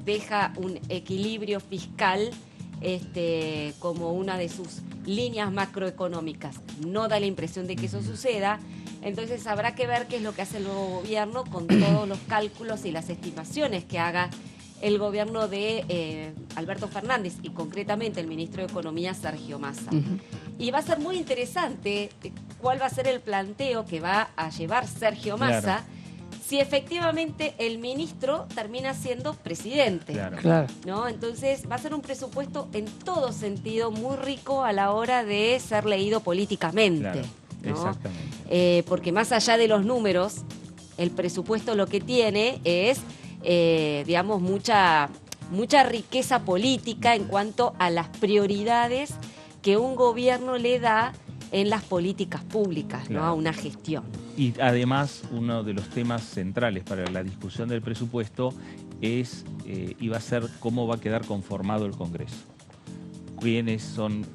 deja un equilibrio fiscal como una de sus líneas macroeconómicas. No da la impresión de que eso suceda. Entonces habrá que ver qué es lo que hace el nuevo gobierno con todos los cálculos y las estimaciones que haga el gobierno de Alberto Fernández y concretamente el ministro de Economía, Sergio Massa. Y va a ser muy interesante cuál va a ser el planteo que va a llevar Sergio Massa si efectivamente el ministro termina siendo presidente. ¿No? Entonces va a ser un presupuesto en todo sentido muy rico a la hora de ser leído políticamente. ¿No? Exactamente. Porque más allá de los números, el presupuesto lo que tiene es, digamos, mucha riqueza política en cuanto a las prioridades que un gobierno le da en las políticas públicas, ¿no? A una gestión. Y además, uno de los temas centrales para la discusión del presupuesto es, iba a ser cómo va a quedar conformado el Congreso. Quiénes son,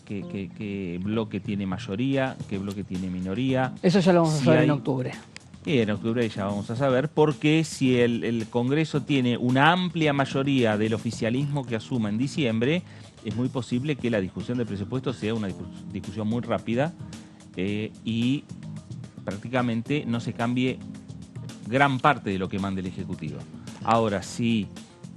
qué bloque tiene mayoría, qué bloque tiene minoría. Eso ya lo vamos a saber en octubre. Y en octubre ya vamos a saber, porque si el Congreso tiene una amplia mayoría del oficialismo que asuma en diciembre, es muy posible que la discusión del presupuesto sea una discusión muy rápida y prácticamente no se cambie gran parte de lo que mande el Ejecutivo. Ahora, si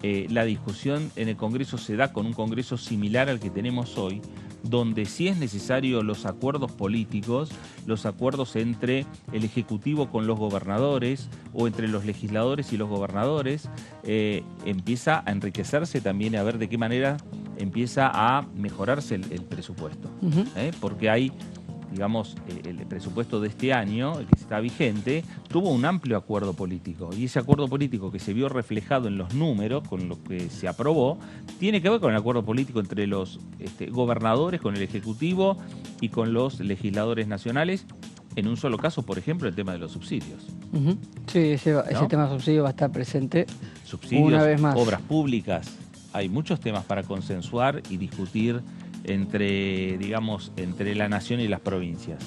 la discusión en el Congreso se da con un Congreso similar al que tenemos hoy, donde sí es necesario los acuerdos políticos, los acuerdos entre el Ejecutivo con los gobernadores o entre los legisladores y los gobernadores, empieza a enriquecerse también, a ver de qué manera empieza a mejorarse el presupuesto. Porque hay, digamos, el presupuesto de este año, el que está vigente, tuvo un amplio acuerdo político. Y ese acuerdo político que se vio reflejado en los números, con lo que se aprobó, tiene que ver con el acuerdo político entre los gobernadores, con el Ejecutivo y con los legisladores nacionales. En un solo caso, por ejemplo, el tema de los subsidios. Sí, ese tema de subsidios va a estar presente subsidios, una vez más. Obras públicas. Hay muchos temas para consensuar y discutir entre la nación y las provincias.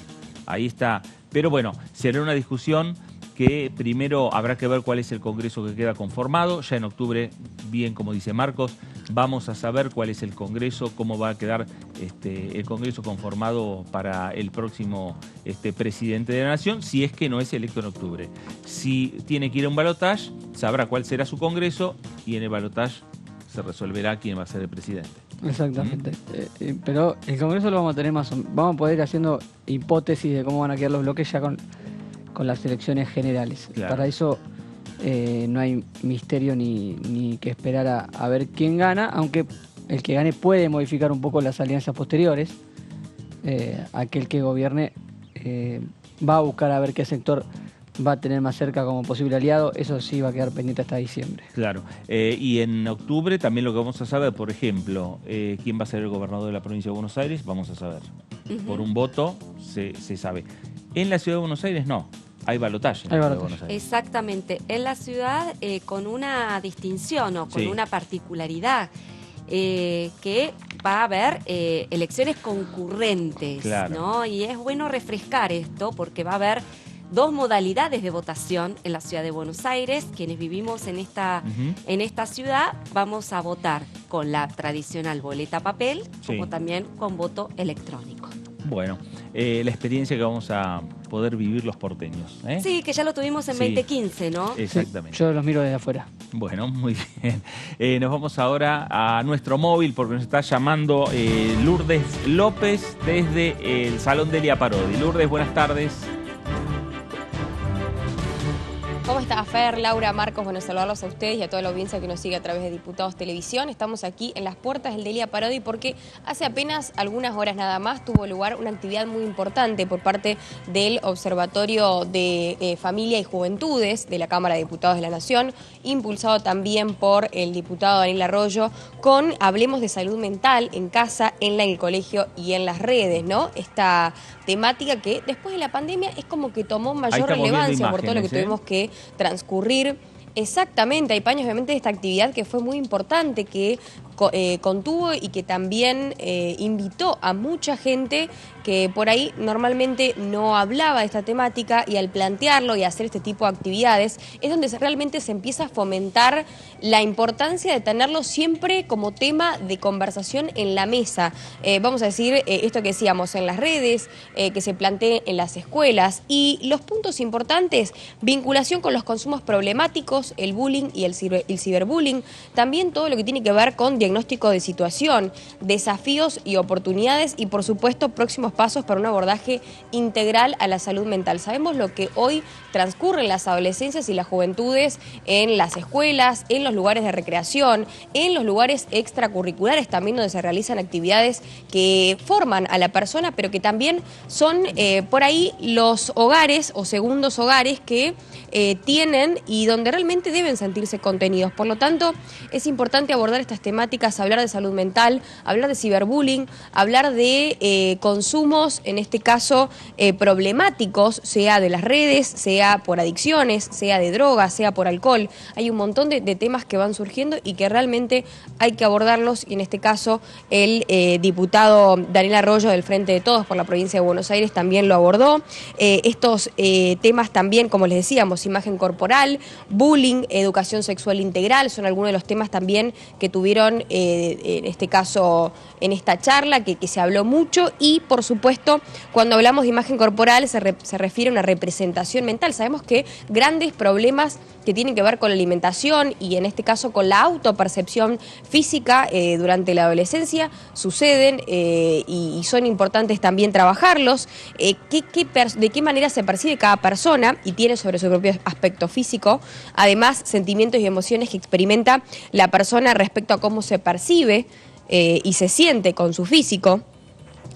Ahí está. Pero bueno, será una discusión que primero habrá que ver cuál es el Congreso que queda conformado. Ya en octubre, bien como dice Marcos, vamos a saber cuál es el Congreso, cómo va a quedar el Congreso conformado para el próximo presidente de la Nación, si es que no es electo en octubre. Si tiene que ir a un balotaje, sabrá cuál será su Congreso y en el balotaje se resolverá quién va a ser el presidente. Exactamente. Pero el Congreso lo vamos a tener vamos a poder ir haciendo hipótesis de cómo van a quedar los bloques ya con las elecciones generales. Para eso no hay misterio ni que esperar a ver quién gana, aunque el que gane puede modificar un poco las alianzas posteriores. Aquel que gobierne va a buscar a ver qué sector va a tener más cerca como posible aliado. Eso sí va a quedar pendiente hasta diciembre. Claro. Y en octubre también lo que vamos a saber, por ejemplo, quién va a ser el gobernador de la provincia de Buenos Aires, vamos a saber. Por un voto se sabe. En la ciudad de Buenos Aires no. Hay balotaje en la ciudad de Buenos Aires. Exactamente. En la ciudad con una distinción o con una particularidad que va a haber elecciones concurrentes, ¿no? Y es bueno refrescar esto porque va a haber dos modalidades de votación en la ciudad de Buenos Aires. Quienes vivimos en esta ciudad vamos a votar con la tradicional boleta papel, como también con voto electrónico. Bueno, la experiencia que vamos a poder vivir los porteños. Sí, que ya lo tuvimos en 2015, ¿no? Exactamente. Yo los miro desde afuera. Bueno, muy bien. Nos vamos ahora a nuestro móvil porque nos está llamando Lourdes López desde el Salón Delia Parodi. Lourdes, buenas tardes. ¿Cómo está Fer, Laura, Marcos? Bueno, saludarlos a ustedes y a toda la audiencia que nos sigue a través de Diputados Televisión. Estamos aquí en las puertas del Delia Parodi porque hace apenas algunas horas nada más tuvo lugar una actividad muy importante por parte del Observatorio de Familia y Juventudes de la Cámara de Diputados de la Nación, impulsado también por el diputado Daniel Arroyo, con Hablemos de Salud Mental en casa, en el colegio y en las redes, ¿no? Esta temática que después de la pandemia es como que tomó mayor relevancia por todo lo que tuvimos que transcurrir Exactamente, hay paños obviamente de esta actividad que fue muy importante, que contuvo y que también invitó a mucha gente que por ahí normalmente no hablaba de esta temática, y al plantearlo y hacer este tipo de actividades es donde realmente se empieza a fomentar la importancia de tenerlo siempre como tema de conversación en la mesa. Vamos a decir esto que decíamos en las redes, que se plantee en las escuelas, y los puntos importantes: vinculación con los consumos problemáticos, el bullying y el ciberbullying, también todo lo que tiene que ver con diagnóstico de situación, desafíos y oportunidades, y por supuesto próximos pasos para un abordaje integral a la salud mental. Sabemos lo que hoy transcurre en las adolescencias y las juventudes en las escuelas, en los lugares de recreación, en los lugares extracurriculares también, donde se realizan actividades que forman a la persona, pero que también son por ahí los hogares o segundos hogares que tienen y donde realmente deben sentirse contenidos. Por lo tanto, es importante abordar estas temáticas, hablar de salud mental, hablar de ciberbullying, hablar de consumos, en este caso problemáticos, sea de las redes, sea por adicciones, sea de drogas, sea por alcohol. Hay un montón de temas que van surgiendo y que realmente hay que abordarlos, y en este caso el diputado Daniel Arroyo del Frente de Todos por la provincia de Buenos Aires también lo abordó. Estos temas también, como les decíamos, imagen corporal, bullying, educación sexual integral, son algunos de los temas también que tuvieron en este caso en esta charla, que se habló mucho. Y por supuesto, cuando hablamos de imagen corporal se refiere a una representación mental. Sabemos que grandes problemas que tienen que ver con la alimentación y en este caso con la autopercepción física durante la adolescencia suceden y son importantes también trabajarlos. ¿De qué manera se percibe cada persona y tiene sobre su propio aspecto físico? Además, sentimientos y emociones que experimenta la persona respecto a cómo se percibe y se siente con su físico.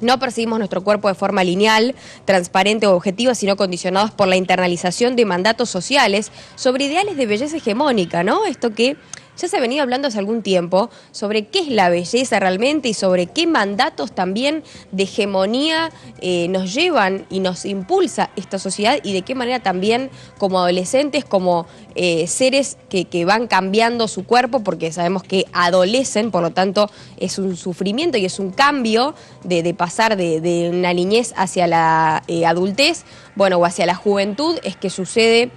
No percibimos nuestro cuerpo de forma lineal, transparente o objetiva, sino condicionados por la internalización de mandatos sociales sobre ideales de belleza hegemónica, ¿no? Esto que ya se ha venido hablando hace algún tiempo sobre qué es la belleza realmente y sobre qué mandatos también de hegemonía nos llevan y nos impulsa esta sociedad, y de qué manera también como adolescentes, como seres que van cambiando su cuerpo, porque sabemos que adolecen, por lo tanto es un sufrimiento y es un cambio de pasar de una niñez hacia la adultez, bueno, o hacia la juventud, es que sucede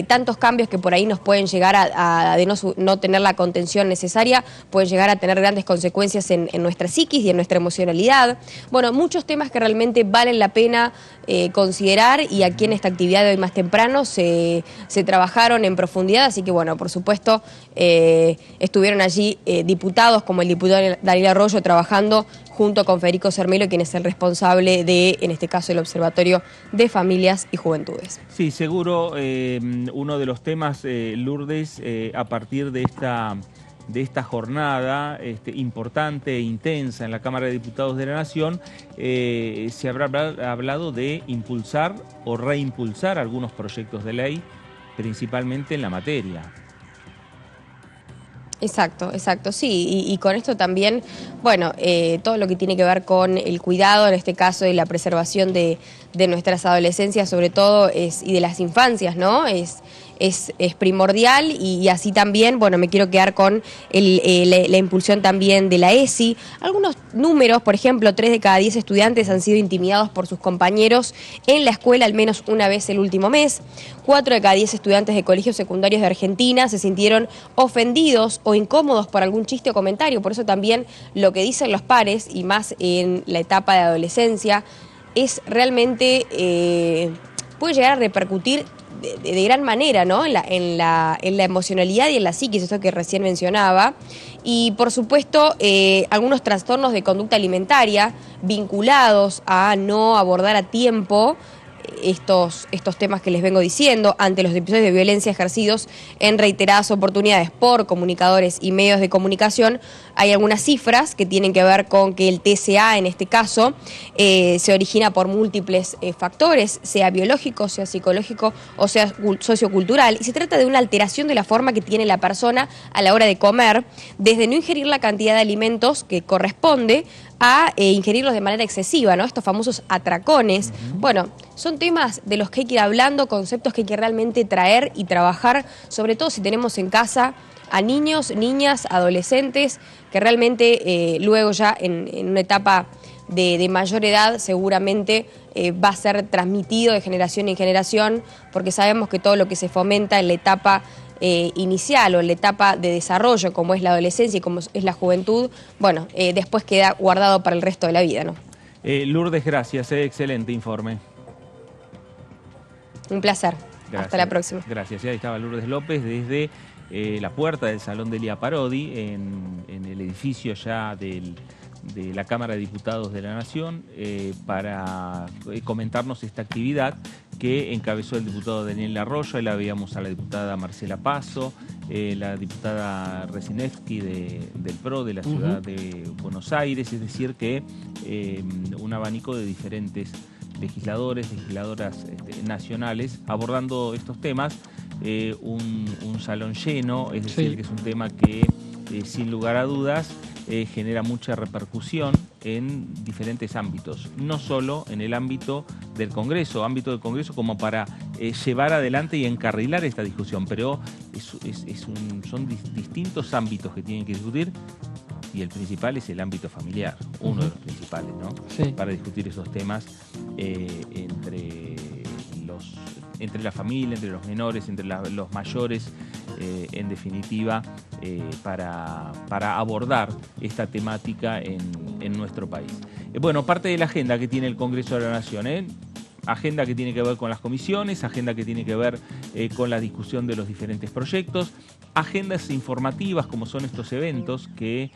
tantos cambios que por ahí nos pueden llegar a de no tener la contención necesaria, pueden llegar a tener grandes consecuencias en nuestra psiquis y en nuestra emocionalidad. Bueno, muchos temas que realmente valen la pena considerar, y aquí en esta actividad de hoy más temprano se trabajaron en profundidad, así que bueno, por supuesto estuvieron allí diputados como el diputado Daniel Arroyo trabajando junto con Federico Cermelo, quien es el responsable de, en este caso, el Observatorio de Familias y Juventudes. Sí, seguro uno de los temas, Lourdes, a partir de esta jornada importante e intensa en la Cámara de Diputados de la Nación, se habrá hablado de impulsar o reimpulsar algunos proyectos de ley, principalmente en la materia. Exacto, sí, y con esto también, bueno, todo lo que tiene que ver con el cuidado, en este caso, y la preservación de nuestras adolescencias, sobre todo, y de las infancias, ¿no? Es primordial, y así también, bueno, me quiero quedar con la impulsión también de la ESI. Algunos números, por ejemplo, 3 de cada 10 estudiantes han sido intimidados por sus compañeros en la escuela al menos una vez el último mes. 4 de cada 10 estudiantes de colegios secundarios de Argentina se sintieron ofendidos o incómodos por algún chiste o comentario. Por eso también lo que dicen los pares, y más en la etapa de adolescencia, es realmente, puede llegar a repercutir de gran manera, ¿no? en la emocionalidad y en la psiquis, esto que recién mencionaba. Y por supuesto algunos trastornos de conducta alimentaria vinculados a no abordar a tiempo estos temas que les vengo diciendo ante los episodios de violencia ejercidos en reiteradas oportunidades por comunicadores y medios de comunicación. Hay algunas cifras que tienen que ver con que el TCA, en este caso, se origina por múltiples factores, sea biológico, sea psicológico o sea sociocultural, y se trata de una alteración de la forma que tiene la persona a la hora de comer, desde no ingerir la cantidad de alimentos que corresponde a ingerirlos de manera excesiva, ¿no? Estos famosos atracones. Bueno, son temas de los que hay que ir hablando, conceptos que hay que realmente traer y trabajar, sobre todo si tenemos en casa a niños, niñas, adolescentes, que realmente luego ya en una etapa de mayor edad seguramente va a ser transmitido de generación en generación, porque sabemos que todo lo que se fomenta en la etapa inicial o en la etapa de desarrollo, como es la adolescencia y como es la juventud, bueno, después queda guardado para el resto de la vida, ¿no? Lourdes, gracias, excelente informe. Un placer. Gracias. Hasta la próxima. Gracias. Ahí estaba Lourdes López desde la puerta del Salón Delia Parodi, en el edificio ya de la Cámara de Diputados de la Nación, para comentarnos esta actividad que encabezó el diputado Daniel Arroyo. Ahí la veíamos a la diputada Marcela Paso, la diputada Resinevsky del PRO de la ciudad de Buenos Aires, es decir que un abanico de diferentes legisladores, legisladoras nacionales abordando estos temas, un salón lleno, es decir que es un tema que sin lugar a dudas genera mucha repercusión en diferentes ámbitos, no solo en el ámbito del Congreso como para llevar adelante y encarrilar esta discusión, pero son distintos ámbitos que tienen que discutir, y el principal es el ámbito familiar, uno de los principales, ¿no? Sí. Para discutir esos temas entre la familia, entre los menores, entre los mayores, en definitiva, para abordar esta temática en nuestro país. Bueno, parte de la agenda que tiene el Congreso de la Nación, agenda que tiene que ver con las comisiones, agenda que tiene que ver con la discusión de los diferentes proyectos, agendas informativas como son estos eventos que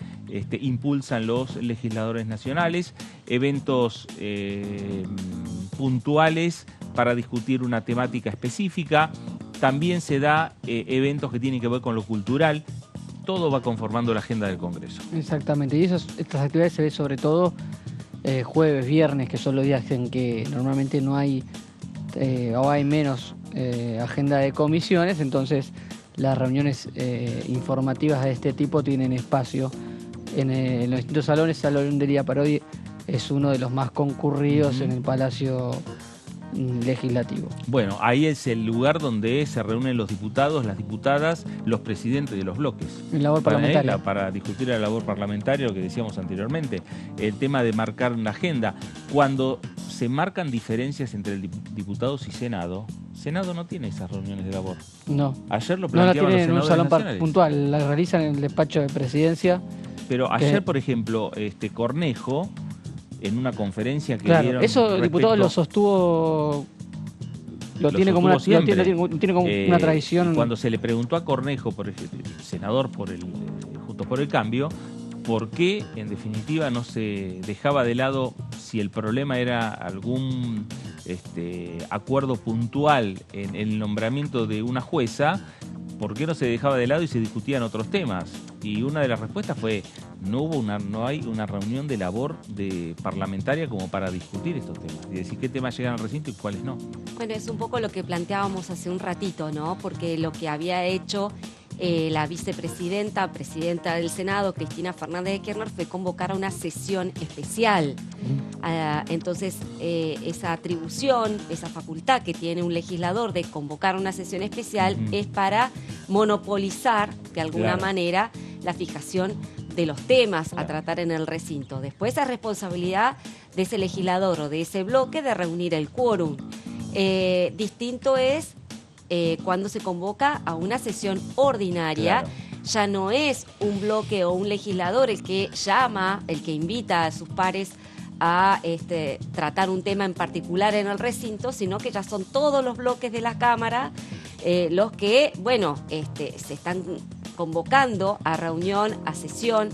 impulsan los legisladores nacionales, eventos puntuales para discutir una temática específica. También se da eventos que tienen que ver con lo cultural. Todo va conformando la agenda del Congreso. Exactamente, y estas actividades se ven sobre todo jueves, viernes, que son los días en que normalmente no hay o hay menos agenda de comisiones, entonces las reuniones informativas de este tipo tienen espacio en los distintos salones. El Salón Delia Parodi es uno de los más concurridos en el Palacio Legislativo. Bueno, ahí es el lugar donde se reúnen los diputados, las diputadas, los presidentes de los bloques. En labor parlamentaria. Para discutir la labor parlamentaria, lo que decíamos anteriormente, el tema de marcar una agenda. Cuando se marcan diferencias entre diputados y Senado no tiene esas reuniones de labor. No. Ayer lo planteaban no la tienen en un salón nacionales. Puntual, la realizan en el despacho de presidencia. Pero ayer, por ejemplo, Cornejo, en una conferencia que claro, dieron eso el diputado lo sostuvo, lo tiene como una tradición. Cuando se le preguntó a Cornejo, por ejemplo, senador Juntos por el Cambio, por qué en definitiva no se dejaba de lado si el problema era algún acuerdo puntual en el nombramiento de una jueza, ¿por qué no se dejaba de lado y se discutían otros temas? Y una de las respuestas fue, no hay una reunión de labor parlamentaria como para discutir estos temas y decir qué temas llegan al recinto y cuáles no. Bueno, es un poco lo que planteábamos hace un ratito, ¿no? Porque lo que había hecho la presidenta del Senado, Cristina Fernández de Kirchner, fue convocar a una sesión especial. Entonces, esa atribución, esa facultad que tiene un legislador de convocar una sesión especial es para monopolizar, de alguna manera, la fijación de los temas a tratar en el recinto. Después, es responsabilidad de ese legislador o de ese bloque de reunir el quórum. Distinto es cuando se convoca a una sesión ordinaria, ya no es un bloque o un legislador el que llama, el que invita a sus pares a tratar un tema en particular en el recinto, sino que ya son todos los bloques de la Cámara los que, se están convocando a reunión, a sesión,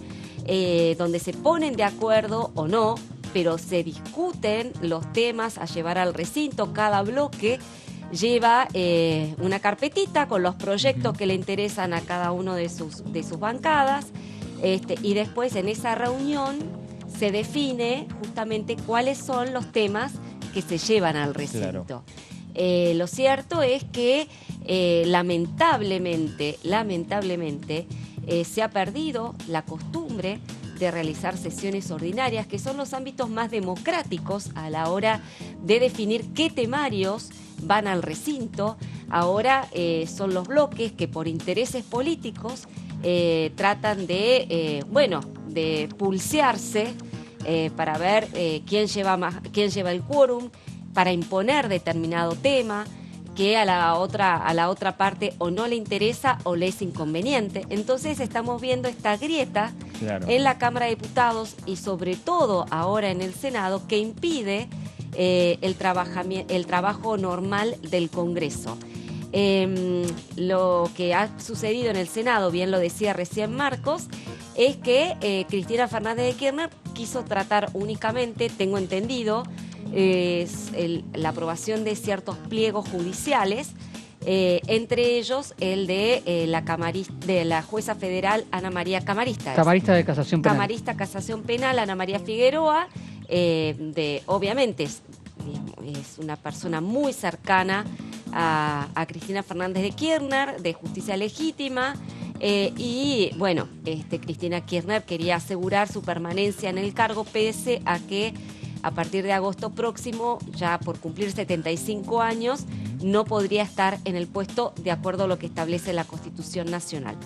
donde se ponen de acuerdo o no, pero se discuten los temas a llevar al recinto. Cada bloque lleva una carpetita con los proyectos que le interesan a cada uno de sus bancadas, y después en esa reunión se define justamente cuáles son los temas que se llevan al recinto. Lo cierto es que lamentablemente se ha perdido la costumbre de realizar sesiones ordinarias, que son los ámbitos más democráticos a la hora de definir qué temarios van al recinto. Ahora son los bloques que por intereses políticos tratan de, de pulsearse para ver quién lleva el quórum, para imponer determinado tema que a la otra parte o no le interesa o le es inconveniente. Entonces estamos viendo esta grieta en la Cámara de Diputados y sobre todo ahora en el Senado, que impide el trabajo normal del Congreso. Lo que ha sucedido en el Senado, bien lo decía recién Marcos, es que Cristina Fernández de Kirchner quiso tratar únicamente, tengo entendido, la aprobación de ciertos pliegos judiciales, entre ellos el de la jueza federal Ana María Camarista. Camarista de Casación Penal. Camarista Casación Penal, Ana María Figueroa, obviamente es una persona muy cercana a Cristina Fernández de Kirchner, de Justicia Legítima, y bueno, Cristina Kirchner quería asegurar su permanencia en el cargo pese a que a partir de agosto próximo, ya por cumplir 75 años, no podría estar en el puesto de acuerdo a lo que establece la Constitución Nacional.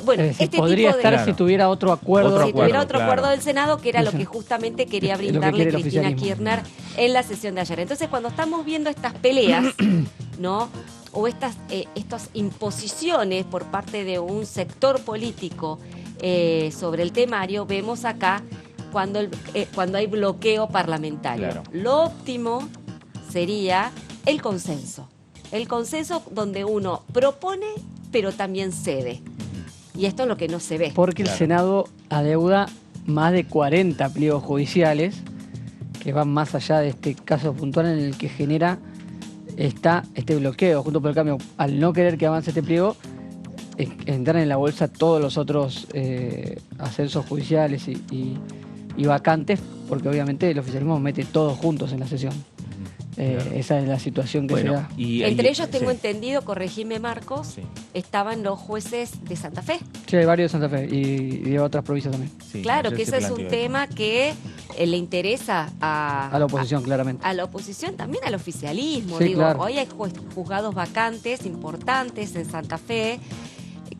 Bueno, es decir, podría estar si tuviera otro acuerdo. Si tuviera otro acuerdo del Senado, que era lo que justamente quería brindarle Cristina Kirchner en la sesión de ayer. Entonces, cuando estamos viendo estas peleas, ¿no? O estas imposiciones por parte de un sector político sobre el temario, vemos acá cuando hay bloqueo parlamentario. Claro. Lo óptimo sería el consenso. El consenso donde uno propone, pero también cede. Y esto es lo que no se ve. Porque el Senado adeuda más de 40 pliegos judiciales que van más allá de este caso puntual en el que genera este bloqueo. Junto por el Cambio, al no querer que avance este pliego, entran en la bolsa todos los otros ascensos judiciales y vacantes, porque obviamente el oficialismo mete todos juntos en la sesión. Esa es la situación que se da. Entre ellos tengo entendido, corregime Marcos, estaban los jueces de Santa Fe. Sí, hay varios de Santa Fe y de otras provincias también. Sí, claro, que ese es un tema que le interesa a la oposición, claramente. A la oposición, también al oficialismo. Sí, claro. Hoy hay juzgados vacantes importantes en Santa Fe,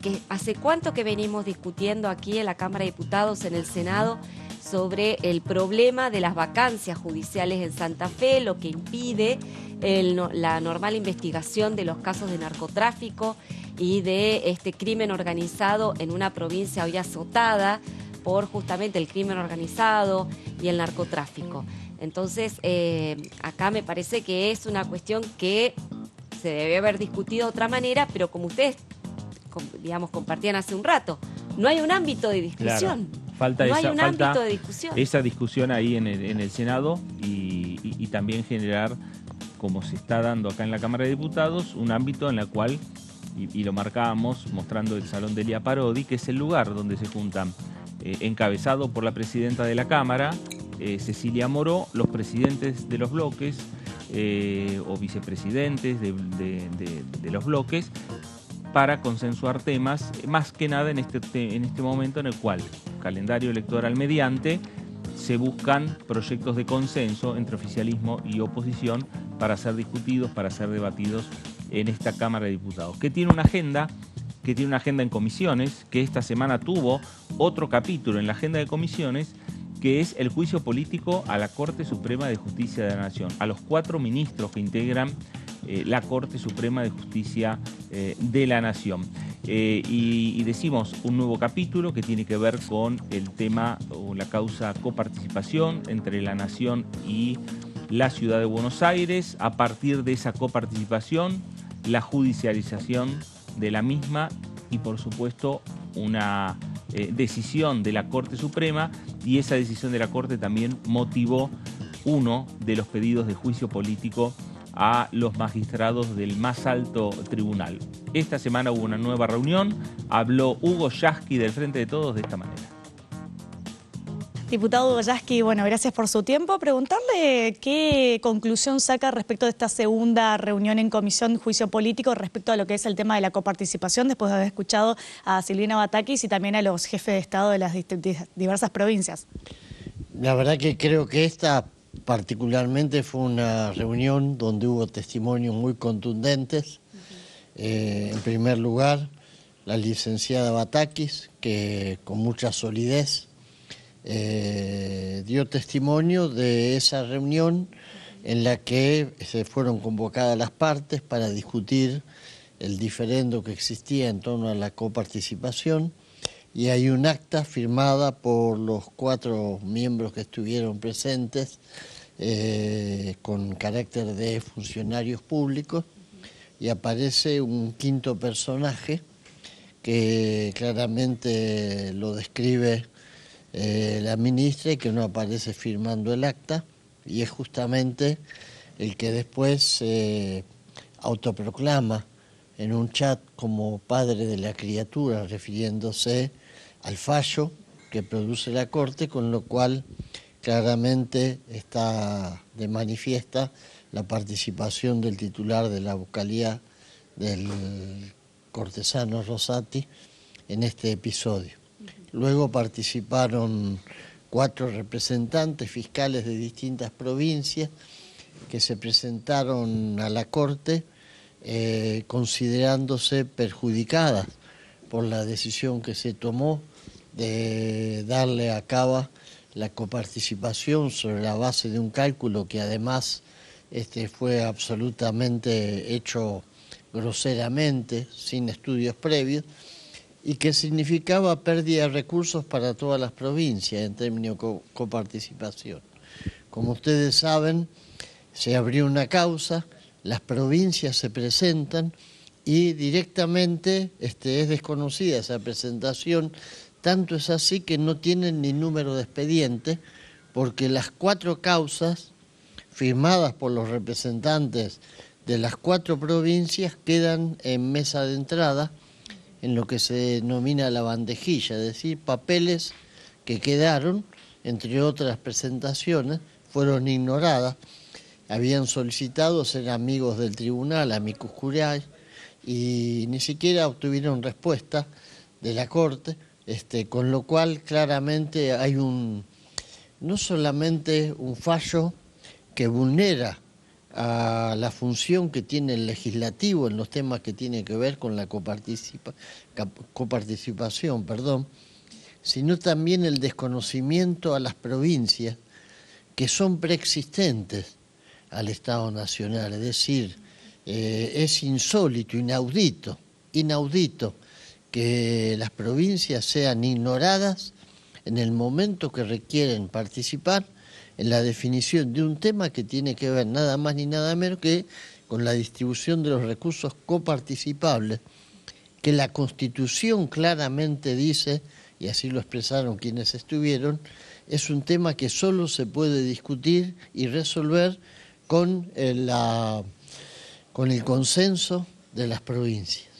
que hace cuánto que venimos discutiendo aquí en la Cámara de Diputados, en el Senado, sobre el problema de las vacancias judiciales en Santa Fe, lo que impide la normal investigación de los casos de narcotráfico y de este crimen organizado en una provincia hoy azotada por justamente el crimen organizado y el narcotráfico. Entonces, acá me parece que es una cuestión que se debe haber discutido de otra manera, pero como ustedes, digamos, compartían hace un rato, no hay un ámbito de discusión. Claro. Falta ámbito de discusión. Esa discusión ahí en el Senado y también generar, como se está dando acá en la Cámara de Diputados, un ámbito en el cual, y lo marcábamos mostrando el Salón Delia Parodi, que es el lugar donde se juntan, encabezado por la presidenta de la Cámara, Cecilia Moró, los presidentes de los bloques o vicepresidentes de los bloques, para consensuar temas, más que nada en este momento en el cual, calendario electoral mediante, se buscan proyectos de consenso entre oficialismo y oposición para ser discutidos, para ser debatidos en esta Cámara de Diputados, que tiene una agenda en comisiones, que esta semana tuvo otro capítulo en la agenda de comisiones, que es el juicio político a la Corte Suprema de Justicia de la Nación, a los 4 ministros que integran la Corte Suprema de Justicia de la Nación. Y decimos un nuevo capítulo que tiene que ver con el tema o la causa coparticipación entre la Nación y la Ciudad de Buenos Aires. A partir de esa coparticipación, la judicialización de la misma y, por supuesto, una decisión de la Corte Suprema, y esa decisión de la Corte también motivó uno de los pedidos de juicio político a los magistrados del más alto tribunal. Esta semana hubo una nueva reunión, habló Hugo Yasky del Frente de Todos de esta manera. Diputado Goyaski, bueno, gracias por su tiempo. Preguntarle qué conclusión saca respecto de esta segunda reunión en comisión de juicio político respecto a lo que es el tema de la coparticipación, después de haber escuchado a Silvina Batakis y también a los jefes de Estado de las diversas provincias. La verdad que creo que esta particularmente fue una reunión donde hubo testimonios muy contundentes. En primer lugar, la licenciada Batakis, que con mucha solidez dio testimonio de esa reunión en la que se fueron convocadas las partes para discutir el diferendo que existía en torno a la coparticipación, y hay un acta firmada por los 4 miembros que estuvieron presentes con carácter de funcionarios públicos, y aparece un 5º personaje que claramente lo describe la ministra y que no aparece firmando el acta, y es justamente el que después autoproclama en un chat como padre de la criatura, refiriéndose al fallo que produce la Corte, con lo cual claramente está de manifiesta la participación del titular de la vocalía del cortesano Rosati en este episodio. Luego participaron 4 representantes fiscales de distintas provincias que se presentaron a la Corte considerándose perjudicadas por la decisión que se tomó de darle a cabo la coparticipación sobre la base de un cálculo que además fue absolutamente hecho groseramente, sin estudios previos, y que significaba pérdida de recursos para todas las provincias en términos de coparticipación. Como ustedes saben, se abrió una causa, las provincias se presentan y directamente es desconocida esa presentación, tanto es así que no tienen ni número de expediente, porque las 4 causas firmadas por los representantes de las 4 provincias quedan en mesa de entrada, en lo que se denomina la bandejilla, es decir, papeles que quedaron, entre otras presentaciones, fueron ignoradas, habían solicitado ser amigos del tribunal, amicus curiae, y ni siquiera obtuvieron respuesta de la Corte, con lo cual claramente hay no solamente un fallo que vulnera a la función que tiene el legislativo en los temas que tienen que ver con la coparticipación, sino también el desconocimiento a las provincias que son preexistentes al Estado Nacional. Es decir, es insólito, inaudito que las provincias sean ignoradas en el momento que requieren participar en la definición de un tema que tiene que ver nada más ni nada menos que con la distribución de los recursos coparticipables, que la Constitución claramente dice, y así lo expresaron quienes estuvieron, es un tema que solo se puede discutir y resolver con el consenso de las provincias.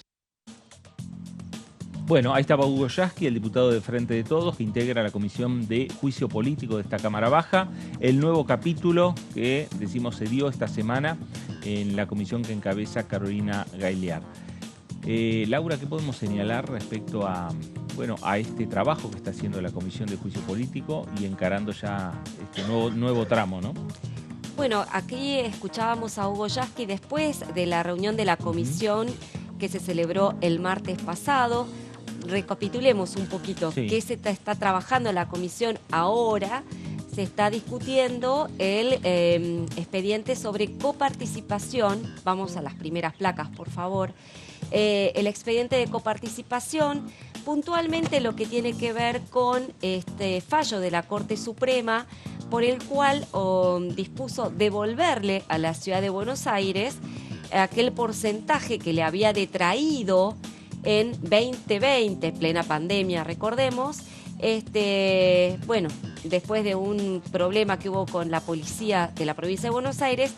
Bueno, ahí estaba Hugo Goyaski, el diputado de Frente de Todos, que integra la Comisión de Juicio Político de esta Cámara Baja. El nuevo capítulo que, decimos, se dio esta semana en la comisión que encabeza Carolina Gailiar. Laura, ¿qué podemos señalar respecto a este trabajo que está haciendo la Comisión de Juicio Político y encarando ya este nuevo tramo, ¿no? Bueno, aquí escuchábamos a Hugo Goyaski después de la reunión de la comisión que se celebró el martes pasado. Recapitulemos un poquito qué se está trabajando en la comisión ahora. Se está discutiendo el expediente sobre coparticipación. Vamos a las primeras placas, por favor. El expediente de coparticipación, puntualmente lo que tiene que ver con este fallo de la Corte Suprema, por el cual dispuso devolverle a la Ciudad de Buenos Aires aquel porcentaje que le había detraído en 2020, plena pandemia, recordemos. Después de un problema que hubo con la policía de la provincia de Buenos Aires,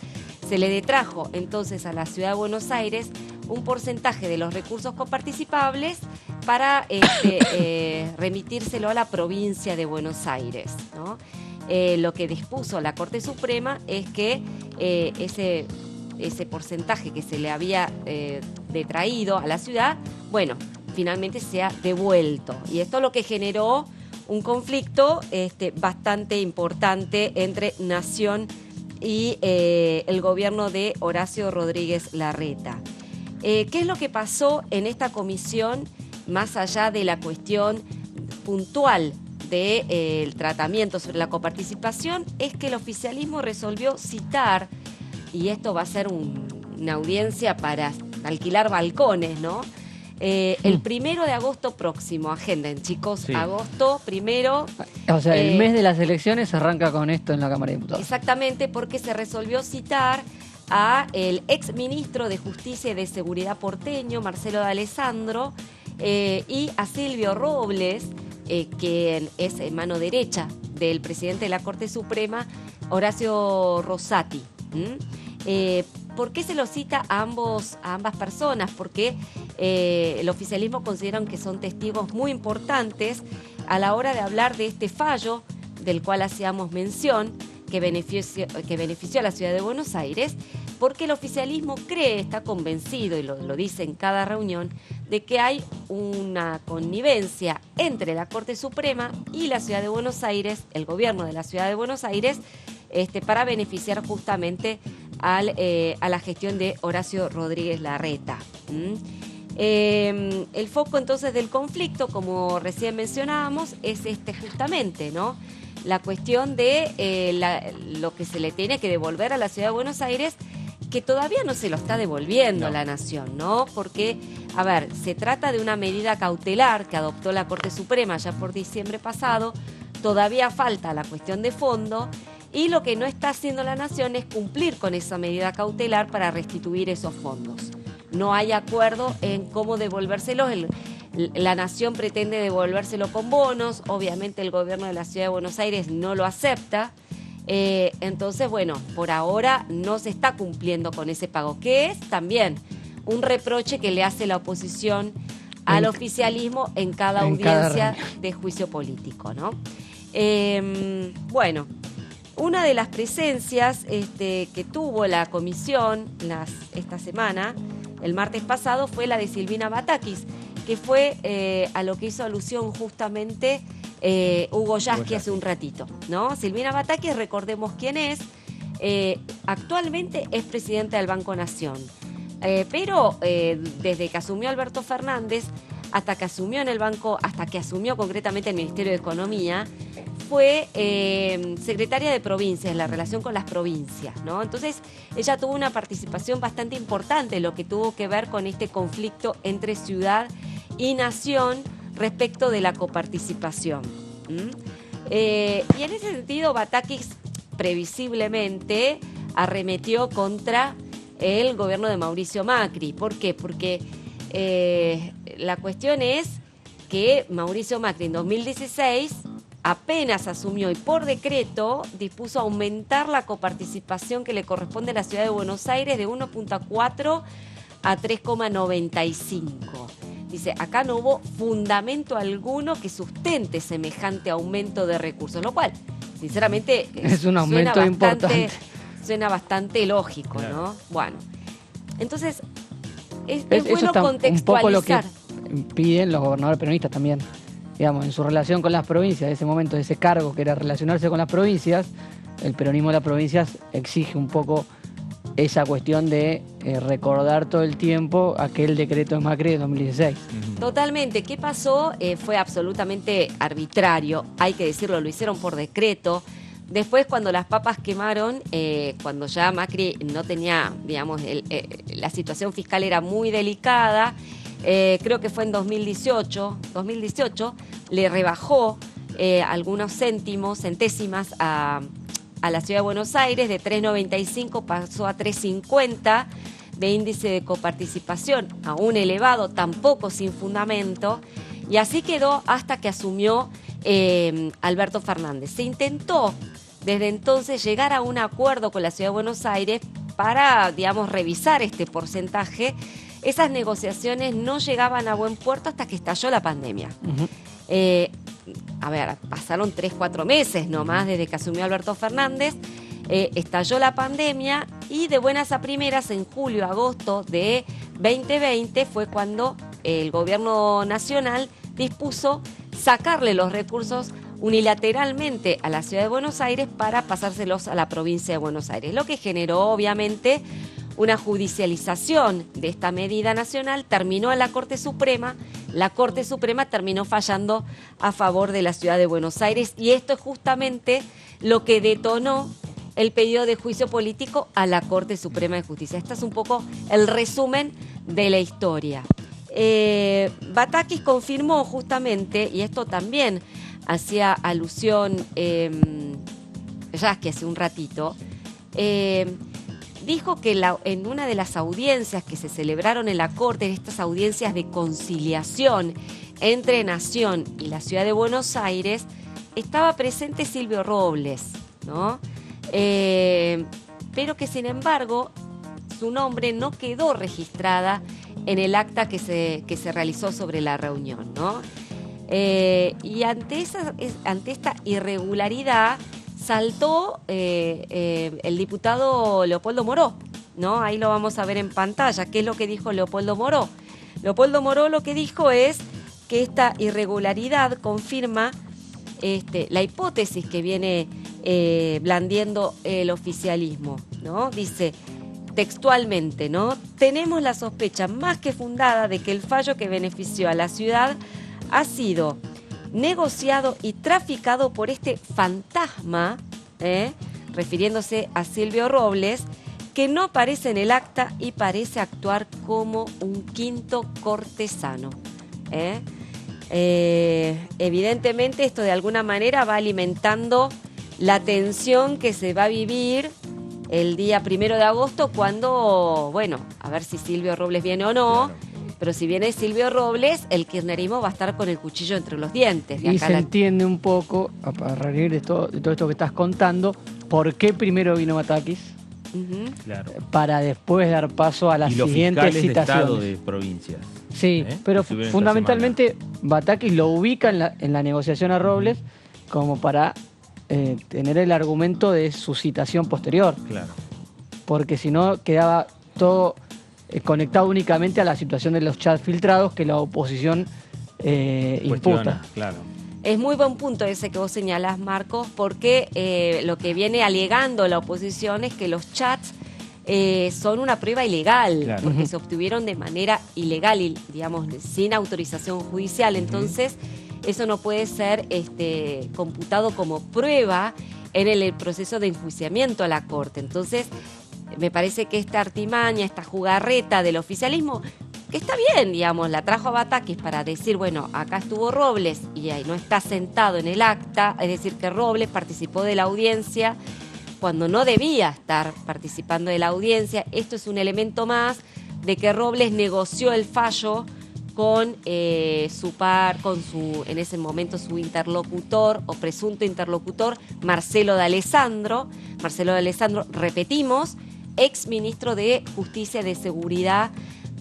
se le detrajo entonces a la Ciudad de Buenos Aires un porcentaje de los recursos coparticipables para remitírselo a la provincia de Buenos Aires, ¿no? Lo que dispuso la Corte Suprema es que ese porcentaje que se le había detraído a la ciudad, bueno, finalmente sea devuelto. Y esto es lo que generó un conflicto bastante importante entre Nación y el gobierno de Horacio Rodríguez Larreta. ¿Qué es lo que pasó en esta comisión, más allá de la cuestión puntual del tratamiento sobre la coparticipación? Es que el oficialismo resolvió citar, y esto va a ser una audiencia para alquilar balcones, ¿no? El 1 de agosto próximo, agenden, chicos, Sí. agosto 1. O sea, el mes de las elecciones arranca con esto en la Cámara de Diputados. Exactamente, porque se resolvió citar a el ex ministro de Justicia y de Seguridad porteño, Marcelo D'Alessandro, y a Silvio Robles, quien es mano derecha del presidente de la Corte Suprema, Horacio Rosati. ¿Por qué se lo cita a ambas personas? Porque el oficialismo consideran que son testigos muy importantes a la hora de hablar de este fallo del cual hacíamos mención, que benefició a la ciudad de Buenos Aires, porque el oficialismo está convencido, y lo dice en cada reunión, de que hay una connivencia entre la Corte Suprema y la ciudad de Buenos Aires, el gobierno de la ciudad de Buenos Aires, para beneficiar justamente a la gestión de Horacio Rodríguez Larreta. El foco entonces del conflicto, como recién mencionábamos, es justamente, ¿no? La cuestión de lo que se le tiene que devolver a la ciudad de Buenos Aires, que todavía no se lo está devolviendo la Nación, ¿no? Porque, a ver, se trata de una medida cautelar que adoptó la Corte Suprema ya por diciembre pasado, todavía falta la cuestión de fondo, y lo que no está haciendo la Nación es cumplir con esa medida cautelar para restituir esos fondos. No hay acuerdo en cómo devolvérselos. La Nación pretende devolvérselo con bonos, obviamente el gobierno de la Ciudad de Buenos Aires no lo acepta, entonces, bueno, por ahora no se está cumpliendo con ese pago, que es también un reproche que le hace la oposición al oficialismo en cada audiencia de juicio político, ¿no? Bueno, una de las presencias que tuvo la comisión esta semana, el martes pasado, fue la de Silvina Batakis, que fue a lo que hizo alusión justamente Hugo Yasky hace un ratito, ¿no? Silvina Batakis, recordemos quién es, actualmente es presidenta del Banco Nación, pero desde que asumió Alberto Fernández hasta que asumió en el banco, hasta que asumió concretamente el Ministerio de Economía, fue secretaria de provincias, en la relación con las provincias, ¿no? Entonces, ella tuvo una participación bastante importante en lo que tuvo que ver con este conflicto entre ciudad y nación respecto de la coparticipación. Y en ese sentido, Batakis previsiblemente arremetió contra el gobierno de Mauricio Macri. ¿Por qué? Porque la cuestión es que Mauricio Macri en 2016 apenas asumió y por decreto dispuso aumentar la coparticipación que le corresponde a la ciudad de Buenos Aires de 1.4 a 3,95. Dice, acá no hubo fundamento alguno que sustente semejante aumento de recursos, lo cual, sinceramente, es un aumento importante. Suena bastante lógico, claro, ¿no? Bueno, entonces, es bueno eso está contextualizar. Un poco lo que piden los gobernadores peronistas también, digamos, en su relación con las provincias, ese momento, ese cargo que era relacionarse con las provincias, el peronismo de las provincias exige un poco esa cuestión de recordar todo el tiempo aquel decreto de Macri de 2016. Totalmente. ¿Qué pasó? Fue absolutamente arbitrario, hay que decirlo, lo hicieron por decreto. Después, cuando las papas quemaron, cuando ya Macri no tenía, digamos, la situación fiscal era muy delicada, creo que fue en 2018, le rebajó algunos centésimas a la ciudad de Buenos Aires, de 3,95 pasó a 3,50 de índice de coparticipación, aún elevado, tampoco sin fundamento, y así quedó hasta que asumió Alberto Fernández. Se intentó desde entonces llegar a un acuerdo con la ciudad de Buenos Aires para, digamos, revisar este porcentaje, esas negociaciones no llegaban a buen puerto hasta que estalló la pandemia. A ver, pasaron 3-4 meses nomás desde que asumió Alberto Fernández, estalló la pandemia y de buenas a primeras, en julio, agosto de 2020, fue cuando el gobierno nacional dispuso sacarle los recursos unilateralmente a la ciudad de Buenos Aires para pasárselos a la provincia de Buenos Aires, lo que generó obviamente una judicialización de esta medida nacional. Terminó en la Corte Suprema terminó fallando a favor de la ciudad de Buenos Aires y esto es justamente lo que detonó el pedido de juicio político a la Corte Suprema de Justicia. Este es un poco el resumen de la historia. Batakis confirmó justamente, y esto también hacía alusión Yasky hace un ratito, dijo que en una de las audiencias que se celebraron en la Corte, en estas audiencias de conciliación entre Nación y la ciudad de Buenos Aires, estaba presente Silvio Robles, ¿no? Pero que sin embargo su nombre no quedó registrada en el acta que se realizó sobre la reunión, ¿no? Y ante esta irregularidad saltó el diputado Leopoldo Moró, ¿no? Ahí lo vamos a ver en pantalla. ¿Qué es lo que dijo Leopoldo Moró? Leopoldo Moró lo que dijo es que esta irregularidad confirma la hipótesis que viene blandiendo el oficialismo, ¿no? Dice textualmente, ¿no? Tenemos la sospecha más que fundada de que el fallo que benefició a la ciudad ha sido negociado y traficado por este fantasma, refiriéndose a Silvio Robles, que no aparece en el acta y parece actuar como un quinto cortesano. Evidentemente esto de alguna manera va alimentando la tensión que se va a vivir el día 1 de agosto cuando, bueno, a ver si Silvio Robles viene o no. Claro. Pero si viene Silvio Robles, el kirchnerismo va a estar con el cuchillo entre los dientes. Y se entiende un poco, a raíz de todo esto que estás contando, por qué primero vino Batakis, claro, para después dar paso a las siguientes citaciones. De Estado de provincias. Sí, pero fundamentalmente Batakis lo ubica en la negociación a Robles como para tener el argumento de su citación posterior. Claro. Porque si no quedaba todo conectado únicamente a la situación de los chats filtrados que la oposición imputa. Claro. Es muy buen punto ese que vos señalás, Marcos, porque lo que viene alegando la oposición es que los chats son una prueba ilegal, claro, porque se obtuvieron de manera ilegal y, digamos, sin autorización judicial. Entonces, eso no puede ser computado como prueba en el proceso de enjuiciamiento a la Corte. Entonces, me parece que esta artimaña, esta jugarreta del oficialismo, que está bien, digamos, la trajo a Batakis para decir, bueno, acá estuvo Robles y ahí no está sentado en el acta, es decir, que Robles participó de la audiencia cuando no debía estar participando de la audiencia. Esto es un elemento más de que Robles negoció el fallo con en ese momento su interlocutor o presunto interlocutor, Marcelo D'Alessandro. Marcelo D'Alessandro, repetimos, ex ministro de Justicia y de Seguridad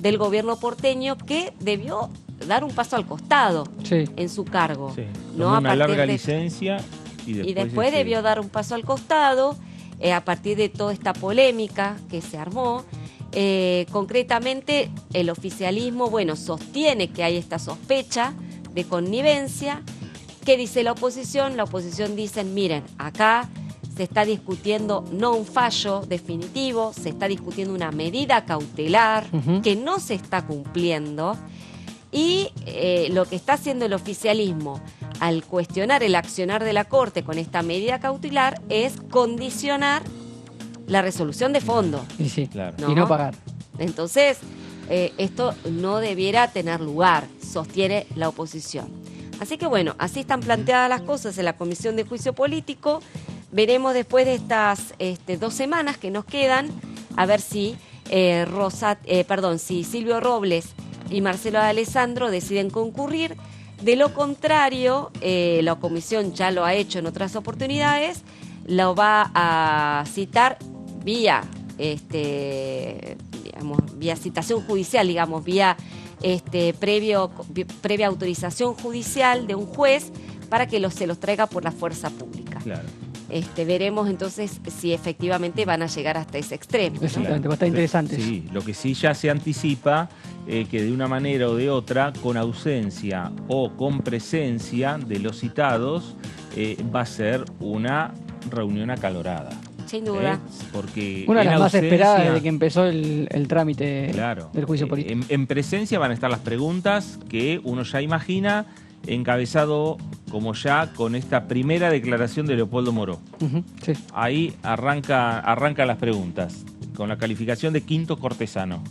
del gobierno porteño, que debió dar un paso al costado en su cargo. Sí. ¿No? Una larga licencia y después debió dar un paso al costado a partir de toda esta polémica que se armó. Concretamente, el oficialismo, bueno, sostiene que hay esta sospecha de connivencia. ¿Qué dice la oposición? La oposición dice, miren, acá se está discutiendo no un fallo definitivo, se está discutiendo una medida cautelar que no se está cumpliendo y lo que está haciendo el oficialismo al cuestionar el accionar de la Corte con esta medida cautelar es condicionar la resolución de fondo. Y sí, claro. ¿No? Y no pagar. Entonces, esto no debiera tener lugar, sostiene la oposición. Así que bueno, así están planteadas las cosas en la Comisión de Juicio Político. Veremos después de estas 2 semanas que nos quedan, a ver si si Silvio Robles y Marcelo D'Alessandro deciden concurrir. De lo contrario, la comisión ya lo ha hecho en otras oportunidades, lo va a citar vía digamos, vía citación judicial, digamos, vía previa autorización judicial de un juez para que se los traiga por la fuerza pública. Claro. Veremos entonces si efectivamente van a llegar hasta ese extremo, ¿no? Exactamente, va a estar interesante. Sí, lo que sí ya se anticipa que de una manera o de otra, con ausencia o con presencia de los citados, va a ser una reunión acalorada. Sin duda. Porque una de las más esperadas ausencia, desde que empezó el trámite del juicio político. En presencia van a estar las preguntas que uno ya imagina, encabezado como ya con esta primera declaración de Leopoldo Moró. Sí. Ahí arrancan las preguntas, con la calificación de quinto cortesano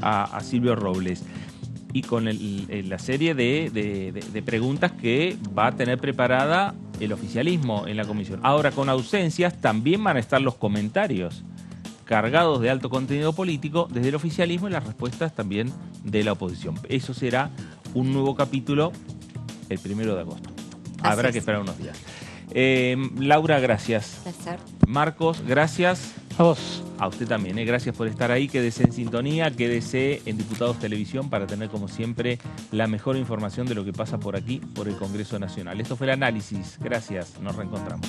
a Silvio Robles. Y con la serie de preguntas que va a tener preparada el oficialismo en la comisión. Ahora, con ausencias, también van a estar los comentarios cargados de alto contenido político desde el oficialismo y las respuestas también de la oposición. Eso será un nuevo capítulo el 1 de agosto. Habrá que esperar unos días. Laura, gracias. Placer. Marcos, gracias. A vos. A usted también, gracias por estar ahí. Quédese en sintonía, quédese en Diputados Televisión para tener, como siempre, la mejor información de lo que pasa por aquí, por el Congreso Nacional. Esto fue el análisis. Gracias, nos reencontramos.